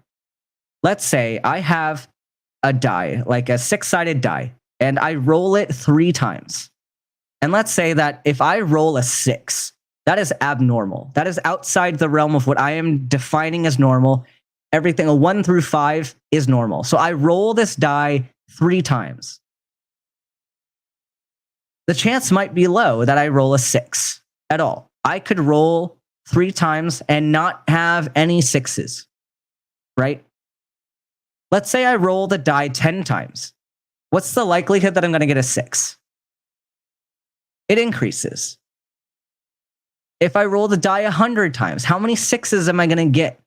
Let's say I have a die, like a 6-sided die, and I roll it 3 times. And let's say that if I roll a 6, that is abnormal. That is outside the realm of what I am defining as normal. Everything, a 1 through 5 is normal. So I roll this die 3 times. The chance might be low that I roll a 6 at all. I could roll 3 times and not have any 6s, right? Let's say I roll the die 10 times. What's the likelihood that I'm going to get a 6? It increases. If I roll the die 100 times, how many 6s am I going to get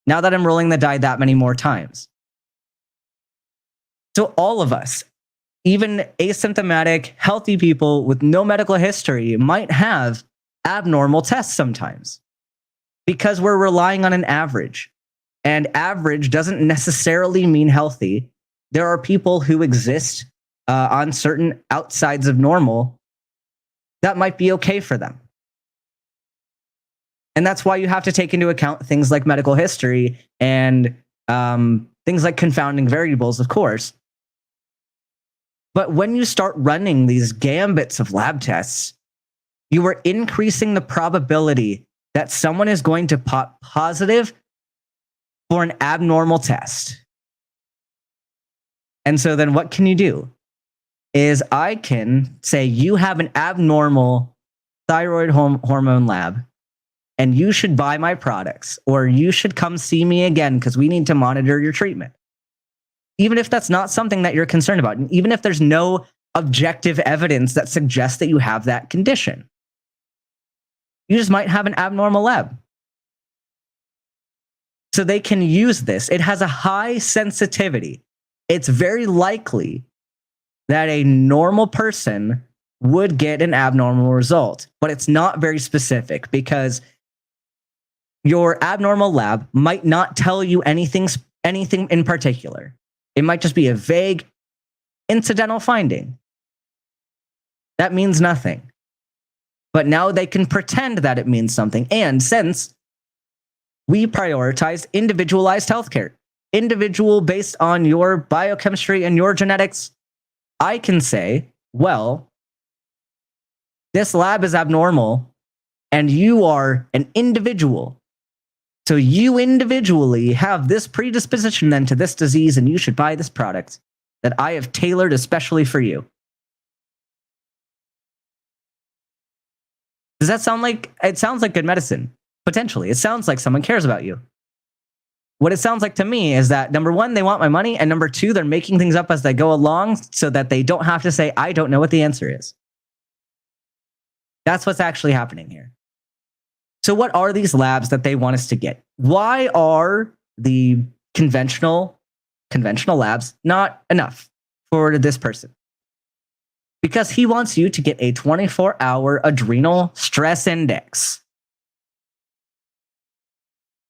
now that I'm rolling the die that many more times? So all of us, even asymptomatic, healthy people with no medical history, might have abnormal tests sometimes because we're relying on an average. And average doesn't necessarily mean healthy. There are people who exist on certain outsides of normal that might be okay for them. And that's why you have to take into account things like medical history and things like confounding variables, of course. But when you start running these gambits of lab tests, you are increasing the probability that someone is going to pop positive for an abnormal test. And so then what can you do? Is I can say you have an abnormal thyroid hormone lab and you should buy my products, or you should come see me again because we need to monitor your treatment. Even if that's not something that you're concerned about, and even if there's no objective evidence that suggests that you have that condition, you just might have an abnormal lab. So they can use this. It has a high sensitivity. It's very likely that a normal person would get an abnormal result, but it's not very specific because your abnormal lab might not tell you anything in particular. It might just be a vague incidental finding. That means nothing. But now they can pretend that it means something. And since we prioritize individualized healthcare, individual based on your biochemistry and your genetics, I can say, well, this lab is abnormal and you are an individual. So you individually have this predisposition then to this disease, and you should buy this product that I have tailored especially for you. Does that sound like, it sounds like good medicine? Potentially. It sounds like someone cares about you. What it sounds like to me is that, number one, they want my money, and number two, they're making things up as they go along so that they don't have to say, I don't know what the answer is. That's what's actually happening here. So what are these labs that they want us to get? Why are the conventional labs not enough for this person? Because he wants you to get a 24-hour adrenal stress index,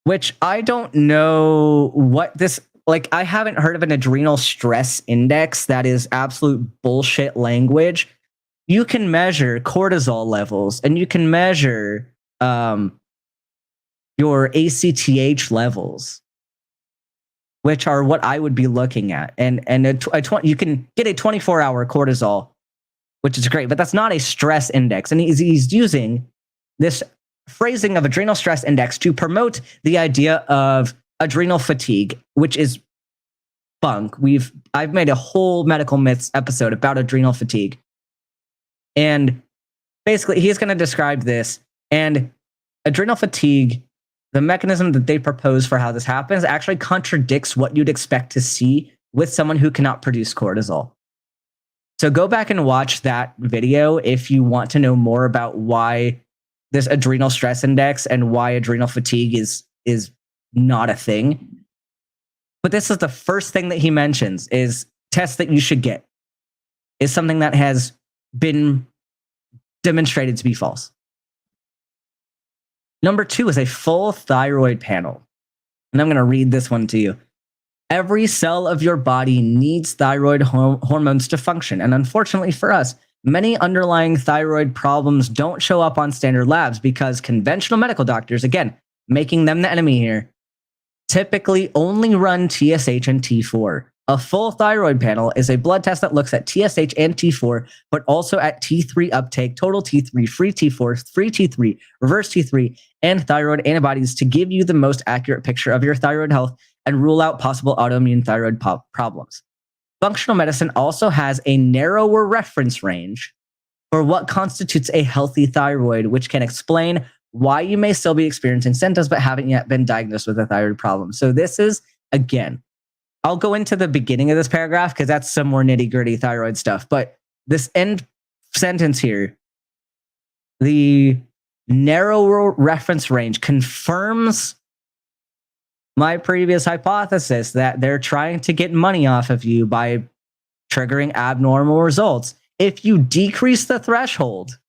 which I don't know what this, like, I haven't heard of an adrenal stress index. That is absolute bullshit language. You can measure cortisol levels and you can measure your ACTH levels, which are what I would be looking at. And you can get a 24-hour cortisol, which is great, but that's not a stress index. And he's using this phrasing of adrenal stress index to promote the idea of adrenal fatigue, which is bunk. I've made a whole medical myths episode about adrenal fatigue. And basically he's going to describe this, and adrenal fatigue, the mechanism that they propose for how this happens, actually contradicts what you'd expect to see with someone who cannot produce cortisol. So go back and watch that video if you want to know more about why this adrenal stress index and why adrenal fatigue is not a thing. But this is the first thing that he mentions, is tests that you should get, is something that has been demonstrated to be false. Number two is a full thyroid panel. And I'm going to read this one to you. Every cell of your body needs thyroid hormones to function. And unfortunately for us, many underlying thyroid problems don't show up on standard labs because conventional medical doctors, again, making them the enemy here, typically only run TSH and T4. A full thyroid panel is a blood test that looks at TSH and T4, but also at T3 uptake, total T3, free T4, free T3, reverse T3, and thyroid antibodies to give you the most accurate picture of your thyroid health and rule out possible autoimmune thyroid problems. Functional medicine also has a narrower reference range for what constitutes a healthy thyroid, which can explain why you may still be experiencing symptoms but haven't yet been diagnosed with a thyroid problem. So this is, again, I'll go into the beginning of this paragraph because that's some more nitty-gritty thyroid stuff. But this end sentence here, the narrower reference range, confirms my previous hypothesis that they're trying to get money off of you by triggering abnormal results. If you decrease the threshold,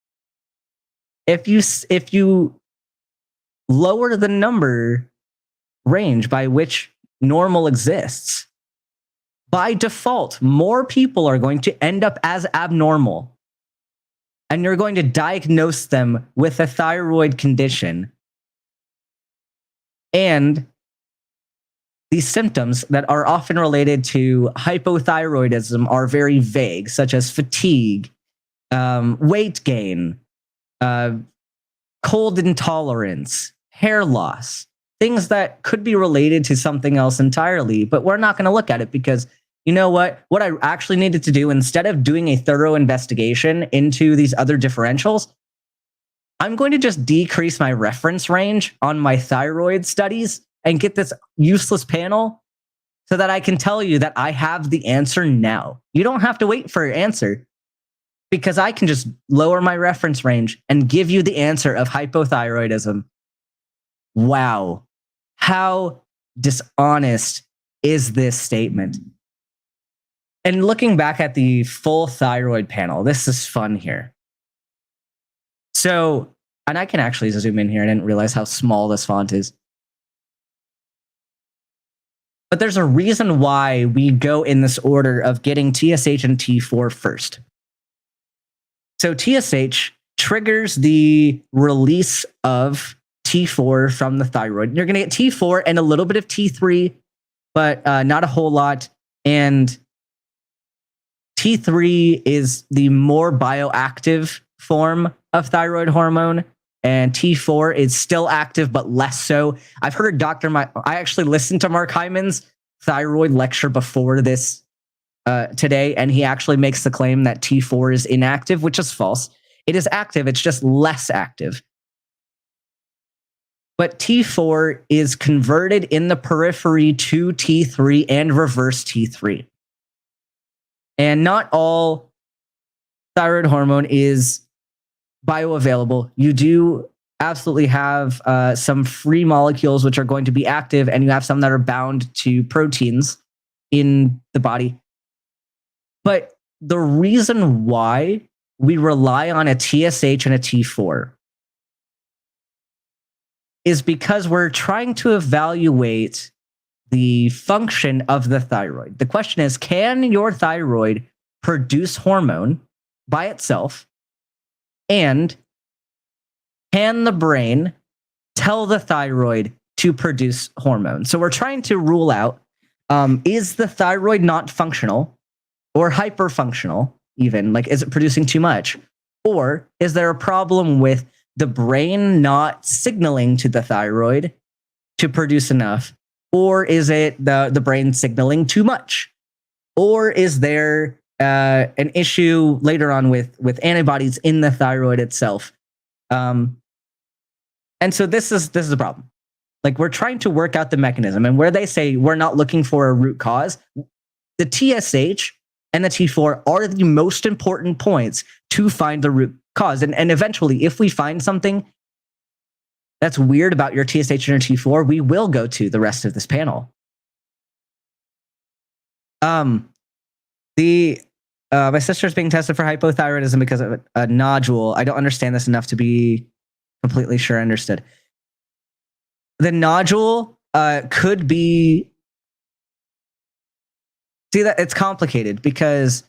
if you lower the number range by which normal exists, by default, more people are going to end up as abnormal, and you're going to diagnose them with a thyroid condition. And these symptoms that are often related to hypothyroidism are very vague, such as fatigue, weight gain, cold intolerance, hair loss, things that could be related to something else entirely, but we're not going to look at it because, you know what I actually needed to do, instead of doing a thorough investigation into these other differentials, I'm going to just decrease my reference range on my thyroid studies and get this useless panel so that I can tell you that I have the answer now. You don't have to wait for your answer because I can just lower my reference range and give you the answer of hypothyroidism. Wow. How dishonest is this statement? And looking back at the full thyroid panel, this is fun here. So, and I can actually zoom in here. I didn't realize how small this font is. But there's a reason why we go in this order of getting TSH and T4 first. So TSH triggers the release of T4 from the thyroid. You're going to get T4 and a little bit of T3 but not a whole lot. And T3 is the more bioactive form of thyroid hormone, and T4 is still active, but less so. I've heard I actually listened to Mark Hyman's thyroid lecture before this today, and he actually makes the claim that T4 is inactive, which is false. It is active, it's just less active. But T4 is converted in the periphery to T3 and reverse T3. And not all thyroid hormone is bioavailable. You do absolutely have some free molecules which are going to be active, and you have some that are bound to proteins in the body. But the reason why we rely on a TSH and a T4 is because we're trying to evaluate the function of the thyroid. The question is, can your thyroid produce hormone by itself? And can the brain tell the thyroid to produce hormone? So we're trying to rule out, is the thyroid not functional or hyperfunctional even? Like, is it producing too much? Or is there a problem with the brain not signaling to the thyroid to produce enough? Or is it the brain signaling too much? Or is there an issue later on with antibodies in the thyroid itself? And so this is a problem. Like, we're trying to work out the mechanism, and where they say we're not looking for a root cause, the TSH and the T4 are the most important points to find the root cause. And eventually, if we find something that's weird about your TSH and your T4, we will go to the rest of this panel. My sister's being tested for hypothyroidism because of a nodule. I don't understand this enough to be completely sure I understood. The nodule could be... See, that it's complicated because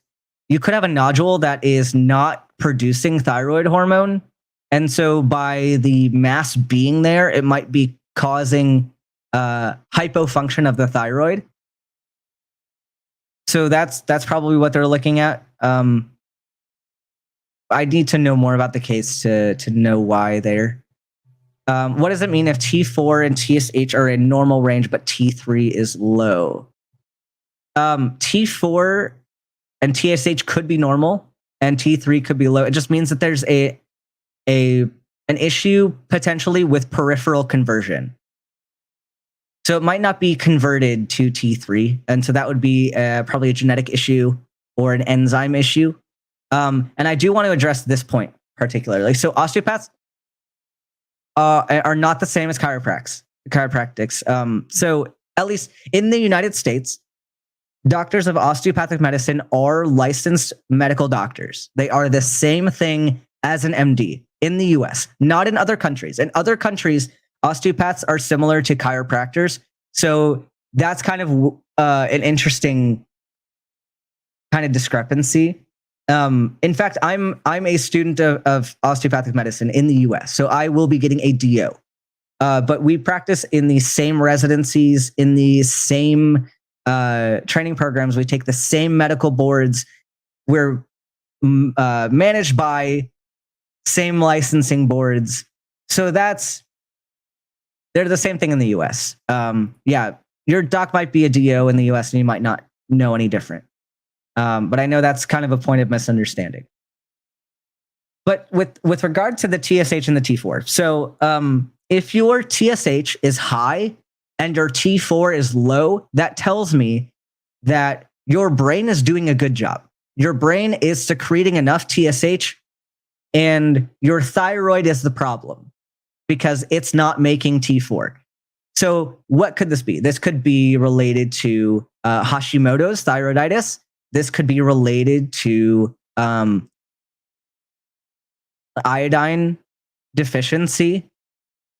you could have a nodule that is not producing thyroid hormone. And so by the mass being there, it might be causing hypofunction of the thyroid. So that's probably what they're looking at. I need to know more about the case to know why there. What does it mean if T4 and TSH are in normal range, but T3 is low? T4 and TSH could be normal, and T3 could be low. It just means that there's an issue potentially with peripheral conversion. So it might not be converted to T3, and so that would be probably a genetic issue or an enzyme issue. And I do want to address this point particularly. So osteopaths are not the same as chiropractics. So at least in the United States, doctors of osteopathic medicine are licensed medical doctors. They are the same thing as an MD in the US, not in other countries. In other countries, osteopaths are similar to chiropractors. So that's kind of an interesting kind of discrepancy. In fact, I'm a student of osteopathic medicine in the US, so I will be getting a DO. But we practice in the same residencies, in the same training programs. We take the same medical boards. We're managed by same licensing boards. So they're the same thing in the US. Yeah, your doc might be a DO in the US and you might not know any different. But I know that's kind of a point of misunderstanding. But with regard to the TSH and the T4, so if your TSH is high and your T4 is low, that tells me that your brain is doing a good job. Your brain is secreting enough TSH, and your thyroid is the problem because it's not making T4. So what could this be? This could be related to Hashimoto's thyroiditis. This could be related to iodine deficiency.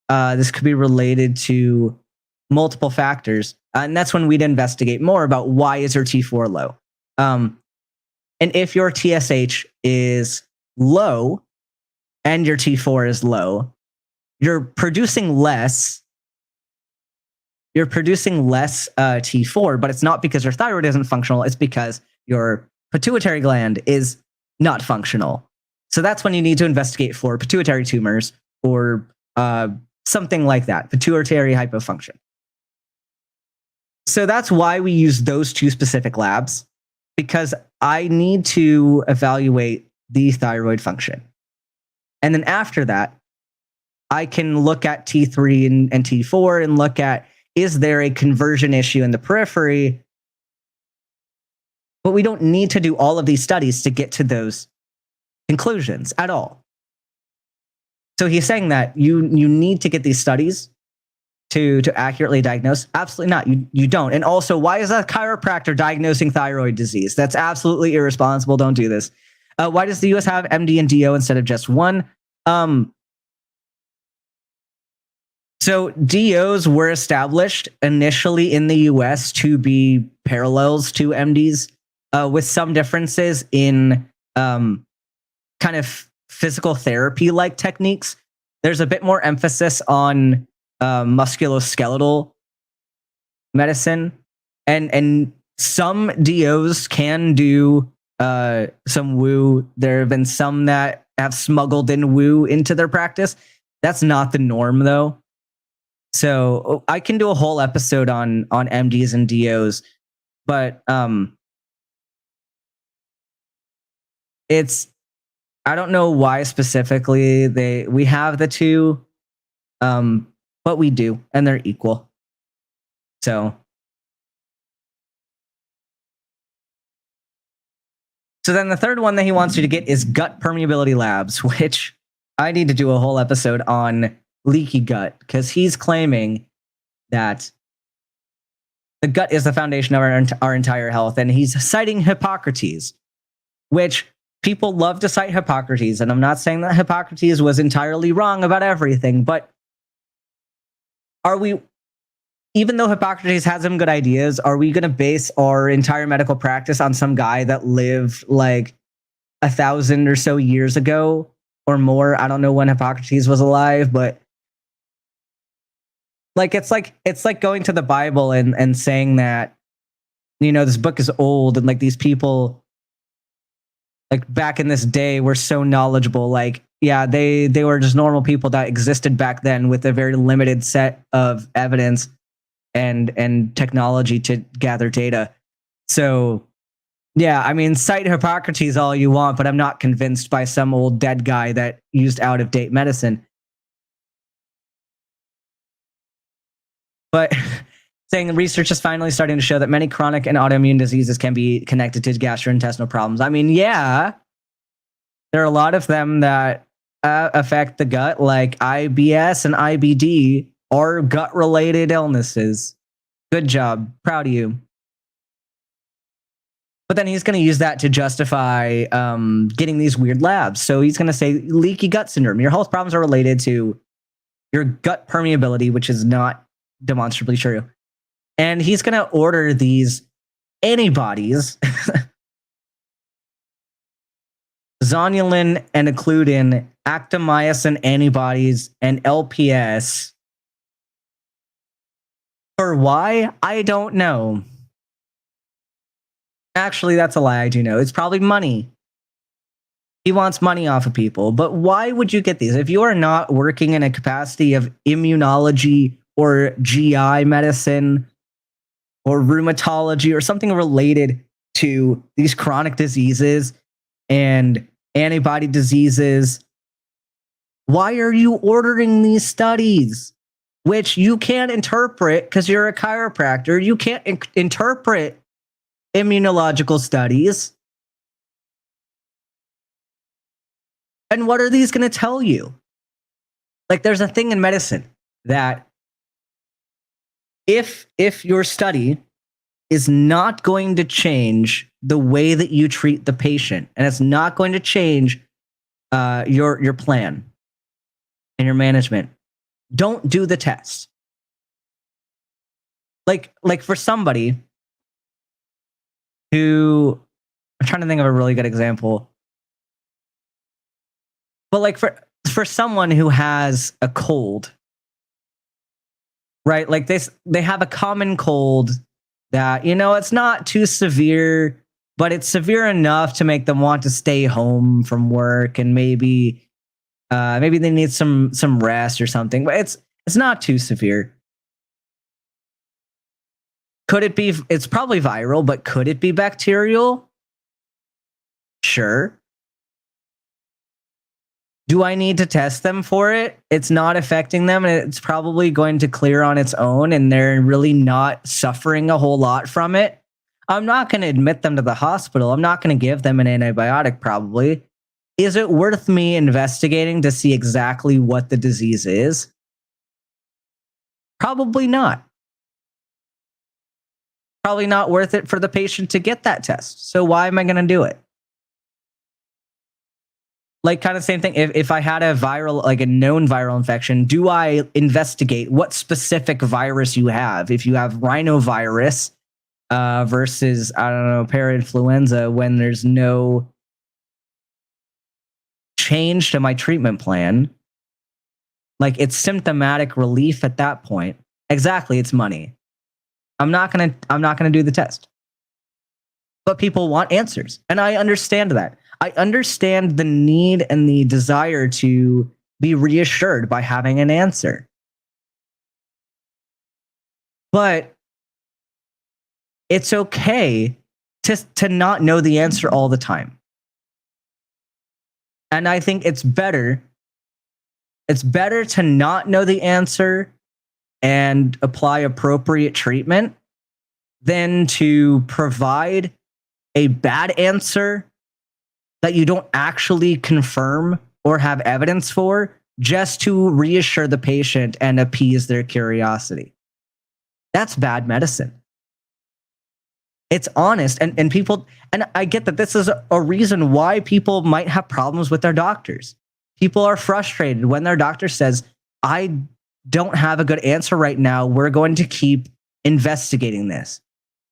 This could be related to multiple factors. And that's when we'd investigate more about why is your T4 low. And if your TSH is low and your T4 is low, you're producing less you're producing less T4, but it's not because your thyroid isn't functional. It's because your pituitary gland is not functional. So that's when you need to investigate for pituitary tumors or something like that, pituitary hypofunction. So that's why we use those two specific labs, because I need to evaluate the thyroid function. And then after that, I can look at T3 and T4 and look at, is there a conversion issue in the periphery? But we don't need to do all of these studies to get to those conclusions at all. So he's saying that you need to get these studies to accurately diagnose. Absolutely not. You don't. And also, why is a chiropractor diagnosing thyroid disease? That's absolutely irresponsible. Don't do this. Why does the US have MD and DO instead of just one? So DOs were established initially in the US to be parallels to MDs, with some differences in kind of physical therapy-like techniques. There's a bit more emphasis on musculoskeletal medicine, and some DOs can do some woo. There have been some that have smuggled in woo into their practice. That's not the norm, though. So I can do a whole episode on MDs and DOs, but it's, I don't know why specifically we have the two, but we do, and they're equal. So then the third one that he wants you to get is gut permeability labs, which I need to do a whole episode on leaky gut, because he's claiming that the gut is the foundation of our entire health, and he's citing Hippocrates, which people love to cite Hippocrates, and I'm not saying that Hippocrates was entirely wrong about everything, but are we, even though Hippocrates has some good ideas, are we going to base our entire medical practice on some guy that lived like 1,000 or so years ago or more? I don't know when Hippocrates was alive, but it's like going to the Bible and saying that, you know, this book is old, and like these people like back in this day were so knowledgeable. Like, yeah, they were just normal people that existed back then with a very limited set of evidence and technology to gather data. So yeah, I mean, cite Hippocrates all you want, but I'm not convinced by some old dead guy that used out-of-date medicine. But saying the research is finally starting to show that many chronic and autoimmune diseases can be connected to gastrointestinal problems. I mean, yeah, there are a lot of them that affect the gut, like IBS and IBD are gut-related illnesses. Good job. Proud of you. But then he's going to use that to justify getting these weird labs. So he's going to say leaky gut syndrome. Your health problems are related to your gut permeability, which is not demonstrably true. And he's going to order these antibodies, zonulin and occludin, actomyosin antibodies, and LPS. For why? I don't know. Actually, that's a lie. I do know. It's probably money. He wants money off of people. But why would you get these? If you are not working in a capacity of immunology or GI medicine or rheumatology or something related to these chronic diseases and antibody diseases, why are you ordering these studies, which you can't interpret because you're a chiropractor? You can't interpret immunological studies. And what are these going to tell you? Like, there's a thing in medicine that if your study is not going to change the way that you treat the patient, and it's not going to change your plan and your management, don't do the test. Like for somebody who, I'm trying to think of a really good example, but like for someone who has a cold right? Like they have a common cold that, it's not too severe, but it's severe enough to make them want to stay home from work, and maybe they need some rest or something, but it's not too severe. Could it be? It's probably viral, but could it be bacterial? Sure. Do I need to test them for it? It's not affecting them, and it's probably going to clear on its own, and they're really not suffering a whole lot from it. I'm not going to admit them to the hospital. I'm not going to give them an antibiotic, probably. Is it worth me investigating to see exactly what the disease is? Probably not. Probably not worth it for the patient to get that test. So why am I going to do it? Like, kind of same thing. If I had a known viral infection, do I investigate what specific virus you have? If you have rhinovirus versus, I don't know, parainfluenza, when there's no change to my treatment plan, like, it's symptomatic relief at that point. Exactly, it's money. I'm not gonna do the test. But people want answers, and I understand that. I understand the need and the desire to be reassured by having an answer. But it's okay to not know the answer all the time. And I think it's better to not know the answer and apply appropriate treatment than to provide a bad answer that you don't actually confirm or have evidence for, just to reassure the patient and appease their curiosity. That's bad medicine. It's honest, and people, and I get that this is a reason why people might have problems with their doctors. People are frustrated when their doctor says, I don't have a good answer right now. We're going to keep investigating this,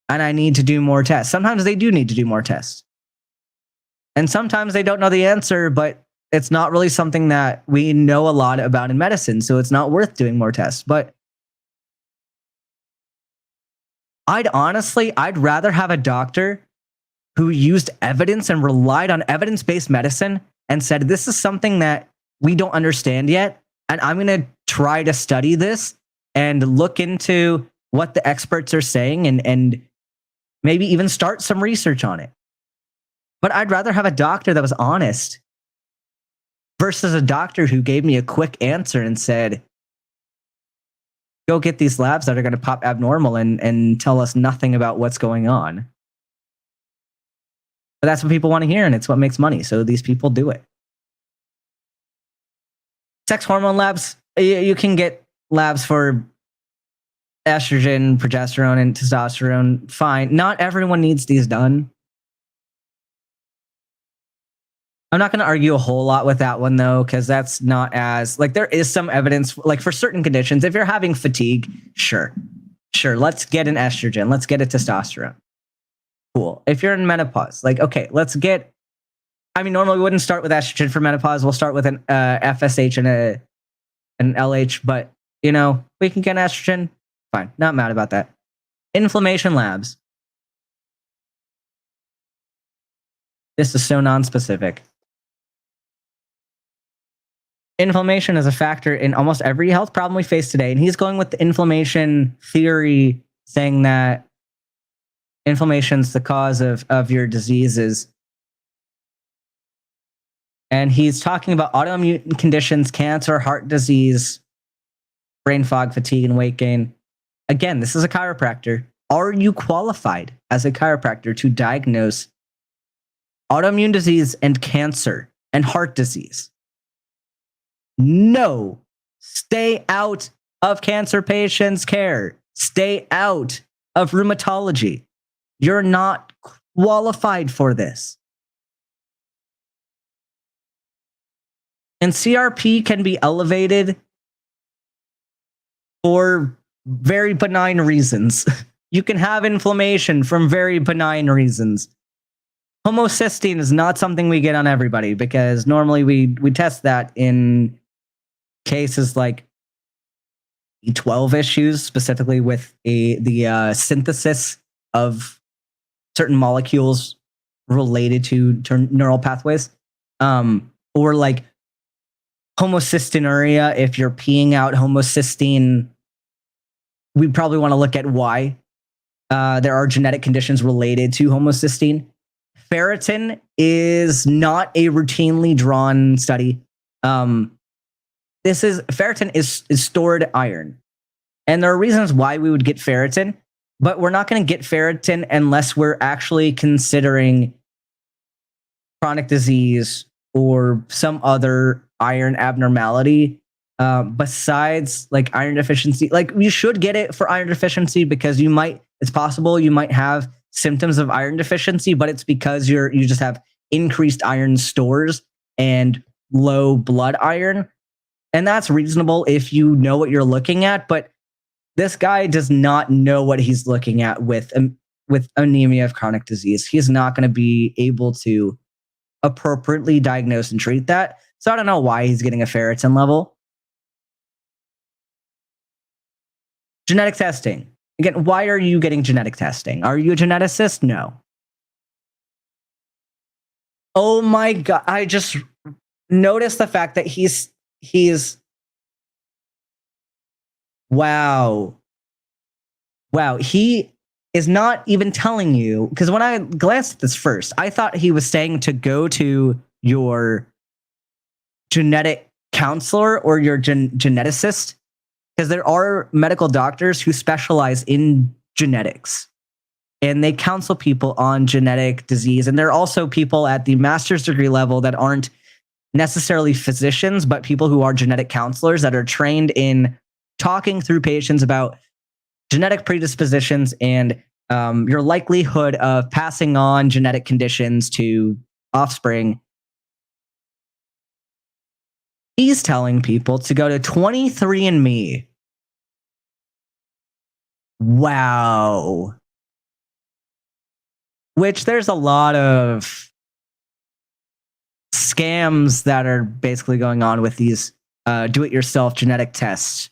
and I need to do more tests. Sometimes they do need to do more tests. And sometimes they don't know the answer, but it's not really something that we know a lot about in medicine, so it's not worth doing more tests. But I'd rather have a doctor who used evidence and relied on evidence-based medicine and said, this is something that we don't understand yet, and I'm going to try to study this and look into what the experts are saying, and maybe even start some research on it. But I'd rather have a doctor that was honest versus a doctor who gave me a quick answer and said, go get these labs that are going to pop abnormal and tell us nothing about what's going on. But that's what people want to hear, and it's what makes money. So these people do it. Sex hormone labs, you can get labs for estrogen, progesterone, and testosterone. Fine. Not everyone needs these done. I'm not going to argue a whole lot with that one, though, because that's not as, like, there is some evidence, like, for certain conditions. If you're having fatigue, sure, let's get an estrogen. Let's get a testosterone. Cool. If you're in menopause, like, okay, normally we wouldn't start with estrogen for menopause. We'll start with an FSH and an LH, but, we can get an estrogen. Fine. Not mad about that. Inflammation labs. This is so non-specific. Inflammation is a factor in almost every health problem we face today. And he's going with the inflammation theory, saying that inflammation is the cause of your diseases. And he's talking about autoimmune conditions, cancer, heart disease, brain fog, fatigue, and weight gain. Again, this is a chiropractor. Are you qualified as a chiropractor to diagnose autoimmune disease and cancer and heart disease? No. Stay out of cancer patients' care. Stay out of rheumatology. You're not qualified for this. And CRP can be elevated for very benign reasons. You can have inflammation from very benign reasons. Homocysteine is not something we get on everybody, because normally we test that in cases like B12 issues, specifically with the synthesis of certain molecules related to neural pathways, or like homocystinuria. If you're peeing out homocysteine, we probably want to look at why. There are genetic conditions related to homocysteine. Ferritin is not a routinely drawn study. Ferritin is stored iron. And there are reasons why we would get ferritin, but we're not going to get ferritin unless we're actually considering chronic disease or some other iron abnormality, besides like iron deficiency. Like, you should get it for iron deficiency because it's possible you might have symptoms of iron deficiency, but it's because you just have increased iron stores and low blood iron. And that's reasonable if you know what you're looking at, but this guy does not know what he's looking at with anemia of chronic disease. He's not going to be able to appropriately diagnose and treat that. So I don't know why he's getting a ferritin level. Genetic testing. Again, why are you getting genetic testing? Are you a geneticist? No. Oh my God. I just noticed the fact that he's wow. He is not even telling you, because when I glanced at this first, I thought he was saying to go to your genetic counselor or your geneticist, because there are medical doctors who specialize in genetics and they counsel people on genetic disease. And there are also people at the master's degree level that aren't necessarily physicians, but people who are genetic counselors that are trained in talking through patients about genetic predispositions and your likelihood of passing on genetic conditions to offspring. He's telling people to go to 23andMe. Wow. Which there's a lot of scams that are basically going on with these do-it-yourself genetic tests.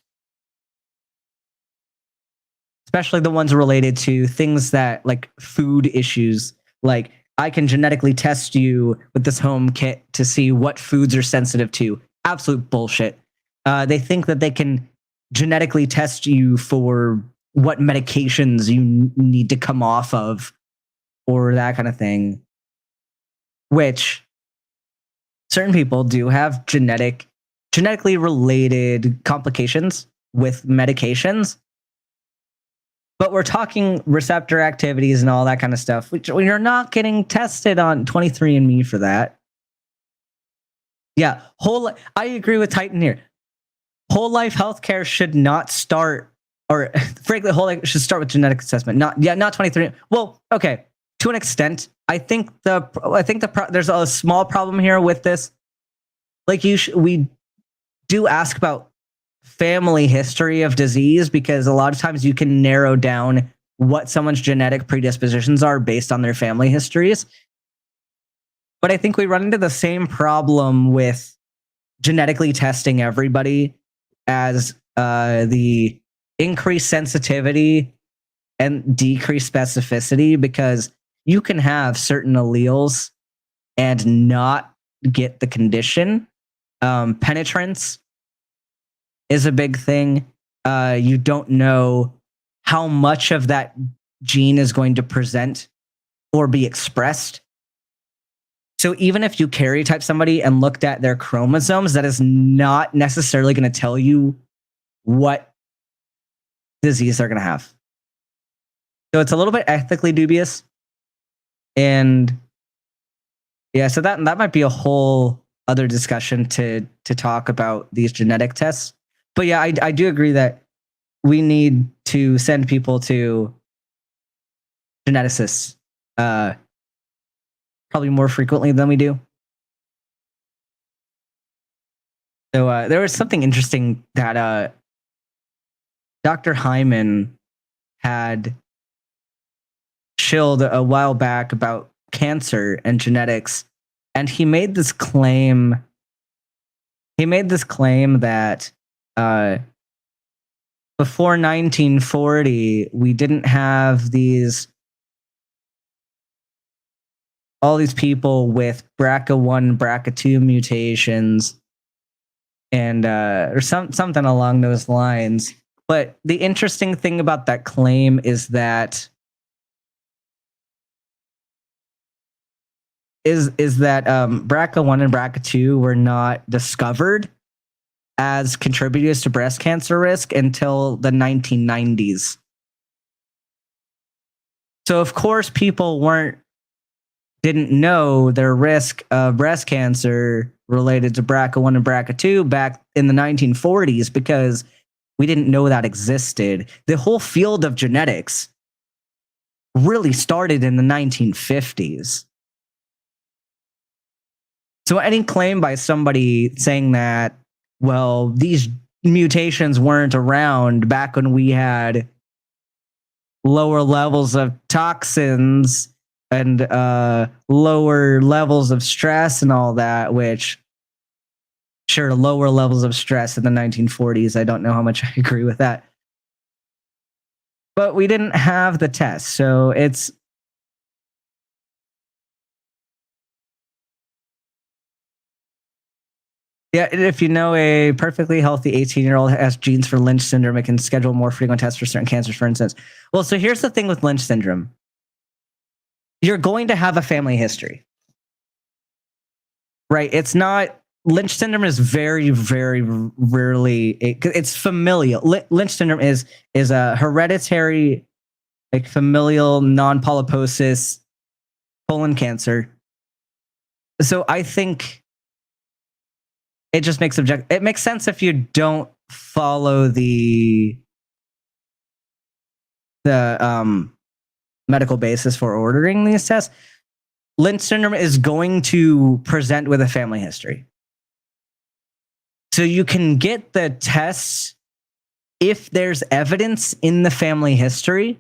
Especially the ones related to things that like food issues. Like, I can genetically test you with this home kit to see what foods are sensitive to. Absolute bullshit. They think that they can genetically test you for what medications you need to come off of or that kind of thing. Which certain people do have genetically related complications with medications. But we're talking receptor activities and all that kind of stuff, which you're not getting tested on 23andMe for that. Yeah, I agree with Titan here. Whole life healthcare should not start, or frankly, whole life should start with genetic assessment. Not 23. Well, okay, to an extent. I think there's a small problem here with this. Like, we do ask about family history of disease because a lot of times you can narrow down what someone's genetic predispositions are based on their family histories. But I think we run into the same problem with genetically testing everybody as the increased sensitivity and decreased specificity, because you can have certain alleles and not get the condition. Penetrance is a big thing. You don't know how much of that gene is going to present or be expressed. So even if you karyotype somebody and looked at their chromosomes, that is not necessarily going to tell you what disease they're going to have. So it's a little bit ethically dubious. And yeah, so that might be a whole other discussion to talk about these genetic tests. But yeah, I do agree that we need to send people to geneticists probably more frequently than we do. So there was something interesting that Dr. Hyman had shilled a while back about cancer and genetics, and he made this claim. He made this claim that before 1940, we didn't have all these people with BRCA1, BRCA2 mutations, and or something along those lines. But the interesting thing about that claim is that BRCA1 and BRCA2 were not discovered as contributors to breast cancer risk until the 1990s. So of course people didn't know their risk of breast cancer related to BRCA1 and BRCA2 back in the 1940s because we didn't know that existed. The whole field of genetics really started in the 1950s. So any claim by somebody saying that, well, these mutations weren't around back when we had lower levels of toxins and lower levels of stress and all that, which, sure, lower levels of stress in the 1940s. I don't know how much I agree with that. But we didn't have the test. So it's... Yeah, if you know a perfectly healthy 18-year-old has genes for Lynch syndrome, it can schedule more frequent tests for certain cancers, for instance. Well, so here's the thing with Lynch syndrome. You're going to have a family history, right? It's not... Lynch syndrome is very, very rarely... It's familial. Lynch syndrome is a hereditary, like familial non-polyposis colon cancer. So I think it just makes it makes sense if you don't follow the medical basis for ordering these tests. Lynch syndrome is going to present with a family history. So you can get the tests if there's evidence in the family history,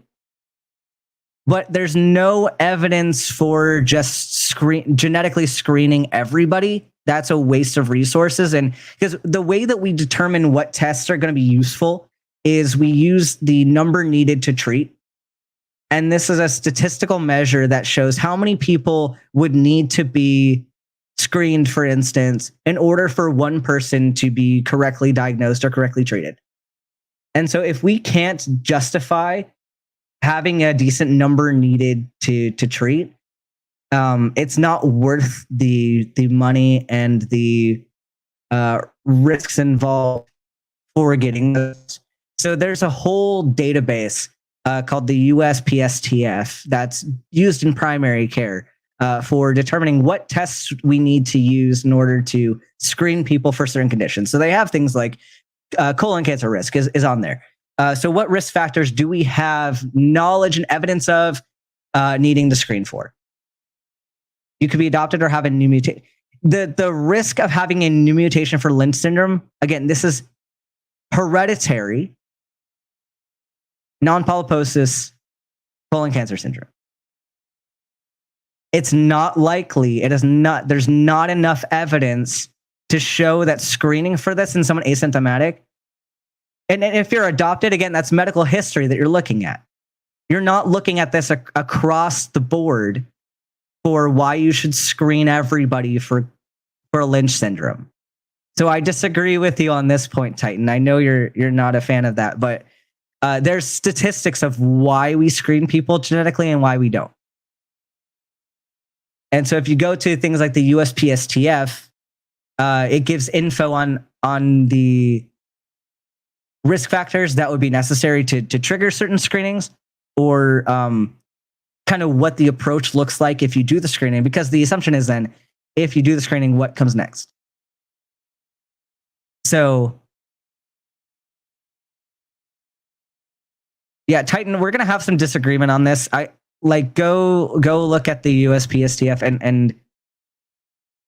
but there's no evidence for just genetically screening everybody. That's a waste of resources. And because the way that we determine what tests are going to be useful is we use the number needed to treat. And this is a statistical measure that shows how many people would need to be screened, for instance, in order for one person to be correctly diagnosed or correctly treated. And so if we can't justify having a decent number needed to treat, it's not worth the money and the risks involved for getting those. So there's a whole database called the USPSTF that's used in primary care for determining what tests we need to use in order to screen people for certain conditions. So they have things like colon cancer risk is on there. So what risk factors do we have knowledge and evidence of needing to screen for? You could be adopted or have a new mutation. The risk of having a new mutation for Lynch syndrome, again, this is hereditary, non-polyposis colon cancer syndrome. It's not likely. There's not enough evidence to show that screening for this in someone asymptomatic. And if you're adopted, again, that's medical history that you're looking at. You're not looking at this across the board for why you should screen everybody for Lynch syndrome. So I disagree with you on this point, Titan. I know you're not a fan of that, but there's statistics of why we screen people genetically and why we don't. And so if you go to things like the USPSTF, it gives info on the risk factors that would be necessary to trigger certain screenings, or kind of what the approach looks like if you do the screening, because the assumption is then if you do the screening, what comes next? So yeah, Titan, we're going to have some disagreement on this. Go look at the USPSTF and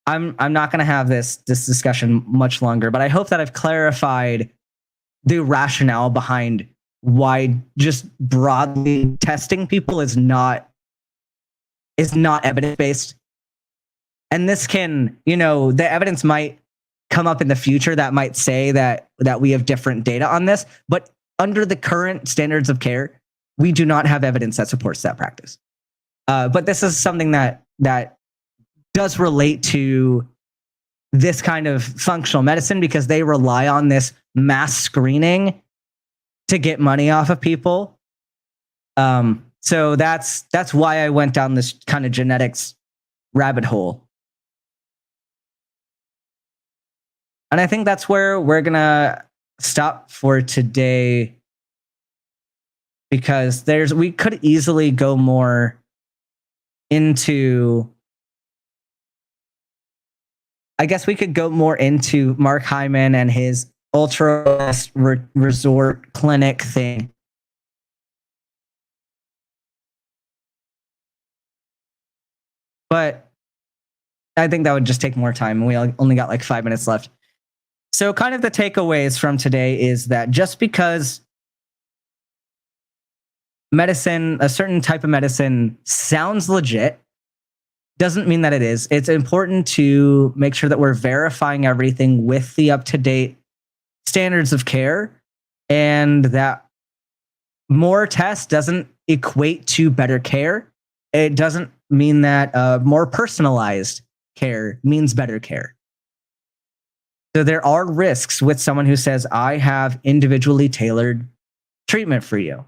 I'm not going to have this discussion much longer, but I hope that I've clarified the rationale behind why just broadly testing people is not evidence-based. And this can, the evidence might come up in the future that might say that we have different data on this, but under the current standards of care, we do not have evidence that supports that practice. But this is something that does relate to this kind of functional medicine because they rely on this mass screening to get money off of people. So that's why I went down this kind of genetics rabbit hole. And I think that's where we're going to stop for today, because we could easily go more into, I guess we could go more into Mark Hyman and his ultra resort clinic thing. But I think that would just take more time. We only got like 5 minutes left. So kind of the takeaways from today is that just because medicine, a certain type of medicine sounds legit, doesn't mean that it is. It's important to make sure that we're verifying everything with the up-to-date standards of care, and that more tests doesn't equate to better care. It doesn't mean that more personalized care means better care. So there are risks with someone who says, I have individually tailored treatment for you.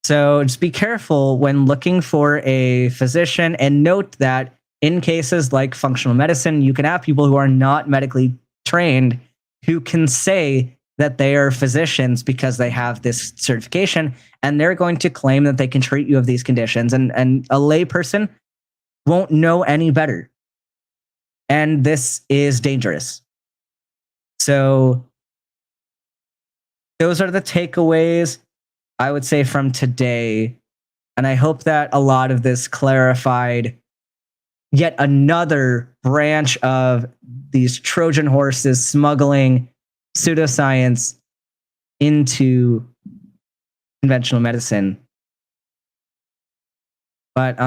So just be careful when looking for a physician, and note that in cases like functional medicine, you can have people who are not medically trained who can say that they are physicians because they have this certification, and they're going to claim that they can treat you of these conditions, and a layperson won't know any better. And this is dangerous. So those are the takeaways I would say from today. And I hope that a lot of this clarified yet another branch of these Trojan horses smuggling pseudoscience into conventional medicine. But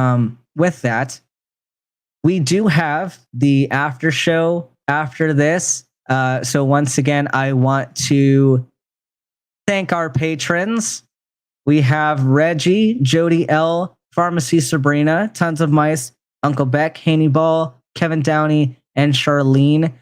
with that, we do have the after show after this. So once again, I want to thank our patrons. We have Reggie, Jody L, Pharmacy Sabrina, Tons of Mice, Uncle Beck, Haney Ball, Kevin Downey, and Charlene.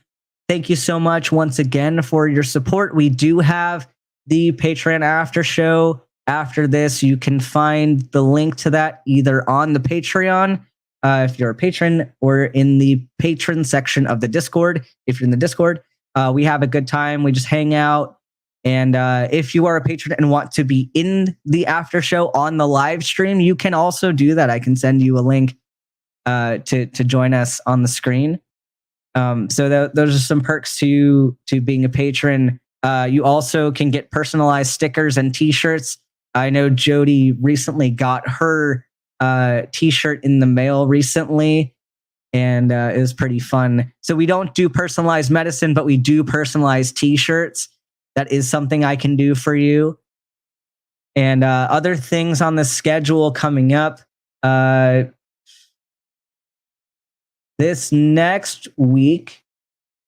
Thank you so much once again for your support. We do have the Patreon after show after this. You can find the link to that either on the Patreon, if you're a patron, or in the patron section of the Discord. If you're in the Discord, we have a good time. We just hang out. And if you are a patron and want to be in the after show on the live stream, you can also do that. I can send you a link to join us on the screen. So those are some perks to being a patron. You also can get personalized stickers and t-shirts. I know Jody recently got her t-shirt in the mail recently, and it was pretty fun. So we don't do personalized medicine, but we do personalized t-shirts. That is something I can do for you. And other things on the schedule coming up. This next week,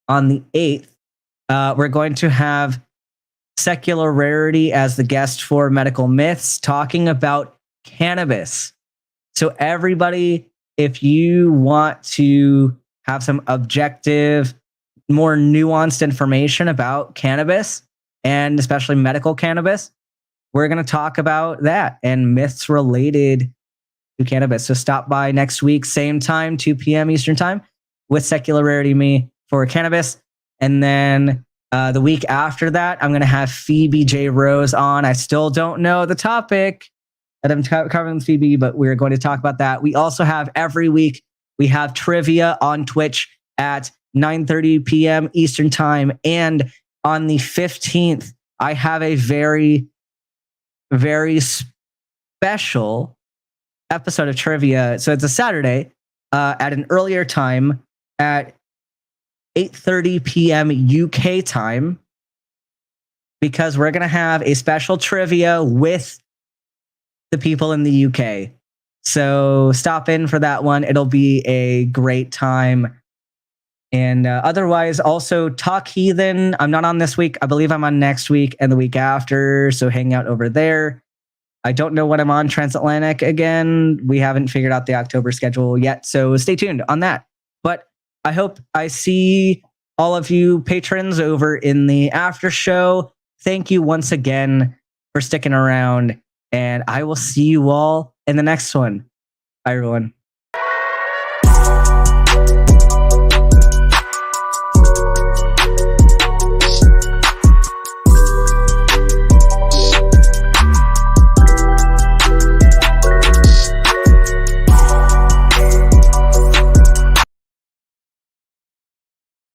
on the 8th, we're going to have Secular Rarity as the guest for Medical Myths, talking about cannabis. So everybody, if you want to have some objective, more nuanced information about cannabis, and especially medical cannabis, we're going to talk about that and myths related to cannabis. So stop by next week, same time, 2 p.m. Eastern time, with Secular Rarity Me for cannabis. And then the week after that, I'm going to have Phoebe J. Rose on. I still don't know the topic that I'm covering with Phoebe, but we're going to talk about that. We also have every week, we have trivia on Twitch at 9:30 p.m. Eastern time. And on the 15th, I have a very, very special episode of trivia. So it's a Saturday at an earlier time at 8:30 p.m. UK time, because we're going to have a special trivia with the people in the UK. So stop in for that one. It'll be a great time. And otherwise, also Talk Heathen. I'm not on this week. I believe I'm on next week and the week after. So hang out over there. I don't know when I'm on Transatlantic again. We haven't figured out the October schedule yet. So stay tuned on that. But I hope I see all of you patrons over in the after show. Thank you once again for sticking around. And I will see you all in the next one. Bye, everyone.